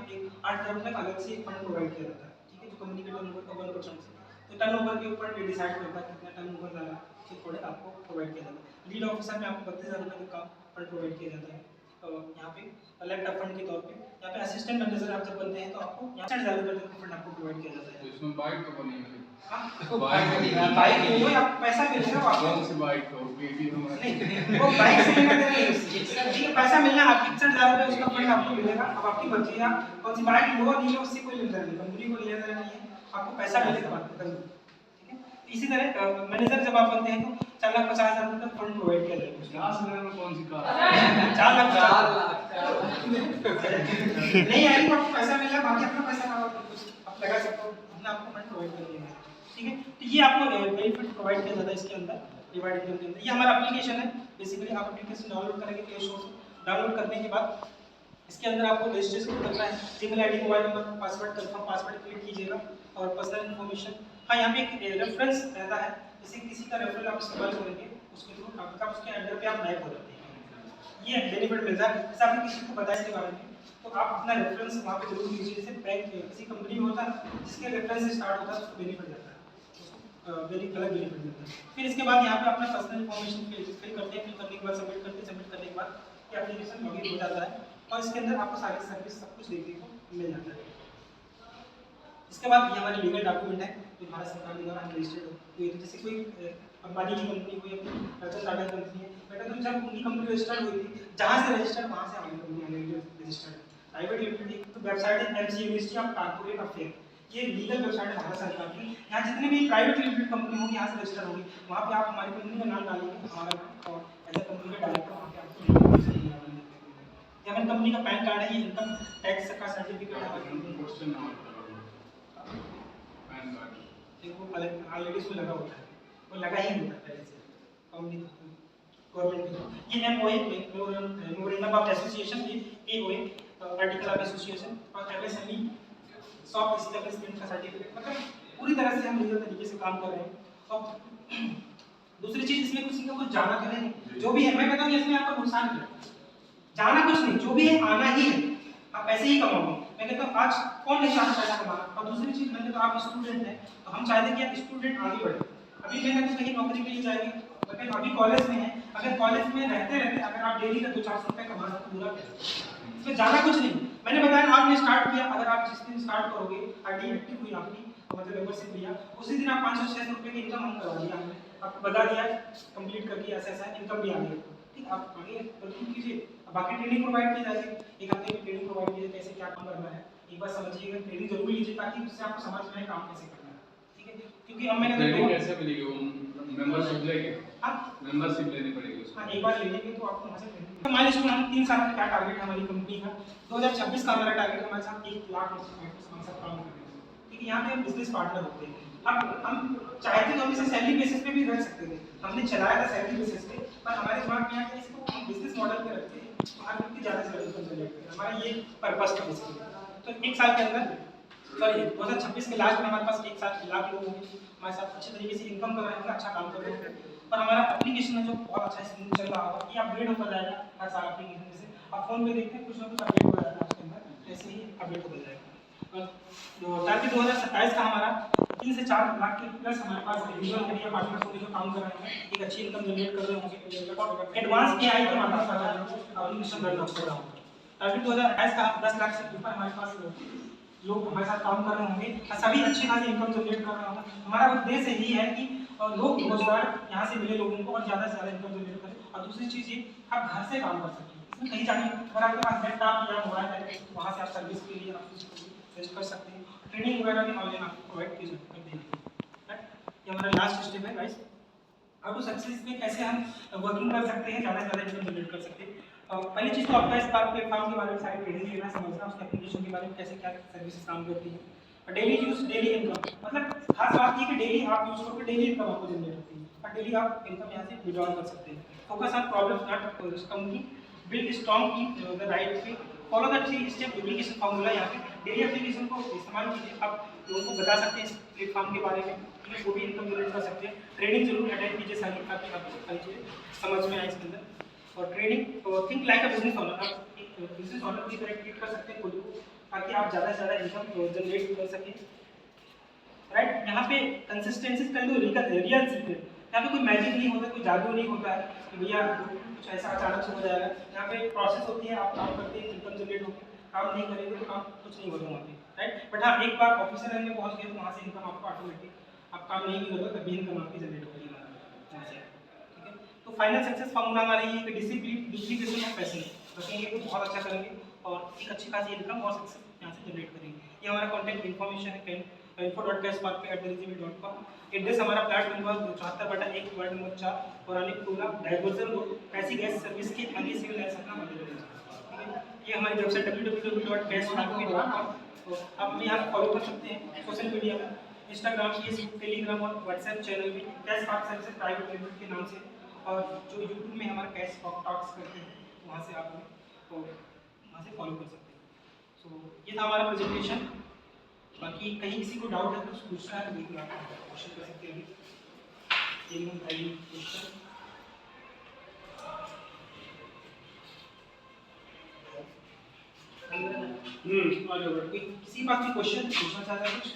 8000 रुपये अलग से एक फंड प्रोवाइड किया जाता है, ठीक है, जो कंपनी के टर्नओवर का 1% से, तो टर्नओवर के ऊपर डिसाइड होता है कितना टर्नओवर डाला तो थोड़े आपको प्रोवाइड किया जाता है। लीड ऑफिसर में आपको 32000 रुपये का फंड प्रोवाइड किया जाता है यहाँ पे अलग फंड के तौर पे। यहाँ पे असिस्टेंट मैनेजर आप जब बनते हैं तो आपको 6000 रुपये तक का फंड आपको प्रोवाइड किया जाता है। तो इसमें बाइक तो बनी है। बाइक वो आपको पैसा मिलेगा आपको। कौन सी बाइक हो गई नहीं वो बाइक से लेना देना नहीं उससे पैसा मिलना आप 61000 रुपये उसका फंड आपको मिलेगा। अब आपकी मर्जी है कौन सी बाइक लो नहीं लो उससे कोई लेना नहीं, कंपनी को लेना देना नहीं है, आपको पैसा मिलेगा बात खत्म, ठीक है। इसी तरह मैनेजर जब आप बनते हैं तो 4,50,000 रुपये का फंड प्रोवाइड किया जाएगा। 50 हजार में कौन सी कार? 4 लाख नहीं आएगी तो आपको पैसा मिलेगा, बाकी अपना पैसा आप लगा सकते हो, अपना आपको फंड प्रोवाइड कर दिया, ठीक है। तो ये आपको बेनिफिट प्रोवाइड किया जाता है इसके अंदर रिवार्ड इनकम के अंदर। ये हमारा एप्लीकेशन है, बेसिकली आप एप्लीकेशन डाउनलोड करेंगे प्ले स्टोर से, डाउनलोड करने के बाद इसके अंदर आपको रजिस्ट्रेशन करना है, Gmail ID, mobile number, password, confirm password click कीजिएगा और पर्सनल इन्फॉर्मेशन। हाँ यहाँ पे एक रेफरेंस रहता है, जैसे किसी का रेफरल आप इस्तेमाल करेंगे उसके थ्रू आपका उसके अंडर पे आप नए हो जाते हैं, ये बेनिफिट मिलता है। जैसे आपने किसी को बताया इसके बारे में तो आप अपना रेफरेंस वहाँ पे जरूर लीजिए। जैसे बैंक किसी कंपनी में होता है जिसके रेफरेंस से स्टार्ट होता है उसको बेनिफिट जाता है, वेरी अलग बेनिफिट मिलता है। फिर इसके बाद यहाँ पे अपना पर्सनल इन्फॉर्मेशन फिल करते हैं, फिल करने के बाद सबमिट करते हैं, सबमिट करने के बाद ये एप्लीकेशन लॉगिन हो जाता है और इसके अंदर आपको सारी सर्विस सब कुछ देखने को मिल जाता है। इसके बाद ये हमारी लीगल डॉक्यूमेंट है जो भारत सरकार द्वारा हम रजिस्टर्ड हुई थी। जैसे कोई अंबानी की कंपनी कोई अपनी रतन टाटा कंपनी है, बेटा तो जब उनकी कंपनी रजिस्टर्ड हुई थी जहाँ से रजिस्टर्ड वहाँ से हमारी कंपनी रजिस्टर्ड प्राइवेट लिमिटेड। एक तो वेबसाइट है MC ministry of corporate affair, ये लीगल वेबसाइट है भारत सरकार की। यहाँ जितनी भी प्राइवेट लिमिटेड कंपनी होगी यहाँ से रजिस्टर होगी, वहाँ पे आप हमारी कंपनी का नाम डालेंगे, हमारा और एज ए कंपनी का डायरेक्टर वहाँ पे आपको ये हमारी कंपनी का पैन कार्ड है, ये इनकम टैक्स का सर्टिफिकेट है हमारी कंपनी क्वेश्चन पैन कार्ड वो ऑलरेडी उसमें लगा होता है, वो लगा ही होता है पहले से कंपनी गवर्नमेंट की। ये एमओए मेमोरेंडम ऑफ एसोसिएशन, ये एओए आर्टिकल ऑफ एसोसिएशन और एमएसएमई सॉफ्ट एस्टैब्लिशमेंट का सर्टिफिकेट, मतलब पूरी तरह से हम लीगल तरीके से काम कर रहे हैं। और दूसरी चीज इसमें किसी को कुछ जाना तो है नहीं, जो भी है मैं कहता हूँ इसमें आपका नुकसान है, जाना कुछ नहीं, जो भी है आना ही है, आप पैसे ही कमाओगे। मैं कहता हूँ आज कौन नहीं चाहता पैसा कमाना। और दूसरी चीज मैं कहता हूँ आप स्टूडेंट हैं तो हम चाहते हैं कि आप स्टूडेंट आगे बढ़े। अभी मैं कहता हूँ कहीं नौकरी के लिए जाएंगे, लेकिन अभी कॉलेज में है, अगर कॉलेज में रहते रहते अगर आप डेली का 200-400 रुपये कमा सकते पूरा इसमें जाना कुछ नहीं। मैंने बताया आपने स्टार्ट किया, अगर आप जिस दिन स्टार्ट करोगे आईडी एक्टिव हुई आपकी मतलब मेंबरशिप लिया, उसी दिन आप 500-600 रुपये की इनकम हम करवा दिया, हमने आपको बता दिया कंप्लीट करके ऐसा ऐसा इनकम भी आ गई, ठीक, आप आगे कंटिन्यू कीजिए। बाकी ट्रेनिंग प्रोवाइड की जाएगी, एक हफ्ते की ट्रेनिंग प्रोवाइड की जाए कैसे क्या काम करना है, एक बार समझिएगा, ट्रेनिंग जरूर लीजिए ताकि उससे आपको समझ में आए काम कैसे करना है, ठीक है। क्योंकि अब मैंने ट्रेनिंग कैसे मिलेगी, वो मेंबरशिप लेके? हां मेंबरशिप लेनी पड़ेगी उसको। हां एक बार ले लेंगे तो आपको वहां से ट्रेनिंग। तो माइलस्टोन हम 3 साल का क्या टारगेट है हमारी कंपनी का, 2026 का हमारा टारगेट है हमारे साथ 1 लाख लोग हमारे साथ काम कर रहे हैं, ठीक है। यहाँ पे हम बिजनेस पार्टनर होते हैं। अब हम चाहते तो हम इसे सैलरी बेसिस पे भी रख सकते थे, हमने चलाया था सैलरी बेसिस पे, पर हमारे दिमाग में आया कि इसको हम बिजनेस मॉडल पे रखते हैं तो हर व्यक्ति ज़्यादा से ज़्यादा इनकम जनरेट करे, हमारा ये पर्पस था बेसिकली। तो 1 साल के अंदर सॉरी 2026 के लास्ट में हमारे पास 1 साल 1 लाख लोग होंगे हमारे साथ अच्छे तरीके से इनकम कर रहे होंगे, अच्छा काम कर रहे होंगे। और हमारा एप्लीकेशन है जो बहुत अच्छा स्मूथ चल रहा होगा, ये अपडेट होता जाएगा हर साल एप्लीकेशन। जैसे आप फोन पे देखते हैं कुछ ना कुछ अपडेट हो जाता है उसके अंदर, ऐसे ही अपडेट होता जाएगा। और जो टारगेट 2027 का हमारा 3 से 4 लाख के प्लस हमारे पास यूजुअल एरिया पार्टनर को जो काम कर रहे हैं, एक अच्छी इनकम जनरेट कर रहे होंगे, एडवांस एआई के माध्यम से एप्लीकेशन रन हो रहा होगा। टारगेट 2028 का 10 लाख से ऊपर हमारे पास लोग हमारे साथ काम कर रहे होंगे और सभी अच्छी खासी इनकम जनरेट कर रहे होंगे। हमारा उद्देश्य यही है कि लोग रोजगार यहाँ से मिले लोगों को और ज़्यादा से ज़्यादा इनकम जनरेट करें। और दूसरी चीज़ ये, आप घर से काम कर सकते हैं, इसमें कहीं जाने, अगर आपके पास लैपटॉप या मोबाइल है वहाँ से आप सर्विस के लिए आप सर्च कर सकते हैं। ट्रेनिंग वगैरह भी ऑनलाइन आपको प्रोवाइड की जाती है। ये हमारा लास्ट स्टेप है गाइस, हाउ टू सक्सेस में कैसे हम वर्किंग कर सकते हैं, ज़्यादा से ज़्यादा इनकम जनरेट कर सकते हैं। पहली चीज़ तो आपका स्पार्क प्लेटफॉर्म के बारे में सारी ट्रेनिंग लेना, समझना, उसके एप्लीकेशन के बारे में कैसे क्या सर्विसेज काम करती है। और डेली यूज, डेली इनकम, मतलब खास बात ये कि डेली आप यूज करोगे, डेली इनकम आपको जनरेट होती है और डेली आप इनकम यहाँ से विड्रॉ कर सकते हैं। Focus on problems not company, build strong team the right way, follow the 3 step application formula. यहाँ पे डेली एप्लीकेशन को इस्तेमाल कीजिए, आप लोगों को बता सकते हैं इस प्लेटफॉर्म के बारे में, वो भी इनकम जनरेट कर सकते हैं। ट्रेनिंग जरूर अटेंड कीजिए सारी, ताकि आपको सारी चीज़ें समझ में आए इसके अंदर। और training, think like a business owner, आप एक बिजनेस ओनर की तरह ट्रीट कर सकते हैं खुद को, ताकि आप ज़्यादा से ज़्यादा इनकम जनरेट कर सकें। राइट, यहाँ पे कंसिस्टेंसी कर लो, रियल सीक्रेट, यहाँ पे कोई मैजिक नहीं होता, कोई जादू नहीं होता है कि भैया कुछ ऐसा अचानक से हो जाएगा। यहाँ पे प्रोसेस होती है, आप काम करते हैं, इनकम जनरेट होती है, काम नहीं करेंगे तो काम कुछ नहीं होगा वहाँ पे। राइट, बट हाँ, एक बार ऑफिसर रैंक में पहुँच गए तो वहाँ से इनकम आपको ऑटोमेटिक, आप काम नहीं भी करोगे तभी इनकम आपकी जनरेट होगी वहाँ से। ठीक है, तो फाइनल सक्सेस फार्मूला हमारा ये है कि डिसिप्लिन, डुप्लीकेशन ऑफ पैशन रखेंगे तो बहुत अच्छा करेंगे और एक अच्छी खासी इनकम और सक्सेस यहाँ से जनरेट करेंगे। ये हमारा कॉन्टैक्ट इन्फॉर्मेशन है, info.carespark@gmail.com। एड्रेस हमारा फ्लैट नंबर 74/1 वार्ड नंबर 4 पौराणिक टोला, डाइवर्जन रोड, पैसी गैस सर्विस के आगे सिविल लाइन्स अपना मंदिर है। ये हमारी वेबसाइट www.carespark.com। तो आप हमें यहाँ फॉलो कर सकते हैं सोशल मीडिया में, इंस्टाग्राम, फेसबुक, टेलीग्राम और व्हाट्सएप चैनल भी कैशपार्क सर्विसेज प्राइवेट लिमिटेड के नाम से, और जो यूट्यूब में हमारा कैशपार्क टॉक्स करते हैं वहाँ से आप हमें तो वहाँ से फॉलो कर सकते हैं। सो ये था हमारा प्रेजेंटेशन। बाकी कहीं किसी को डाउट है तो पूछना है, बिल्कुल आप क्वेश्चन कर सकते हैं। किसी बात की क्वेश्चन पूछना चाहता है कुछ?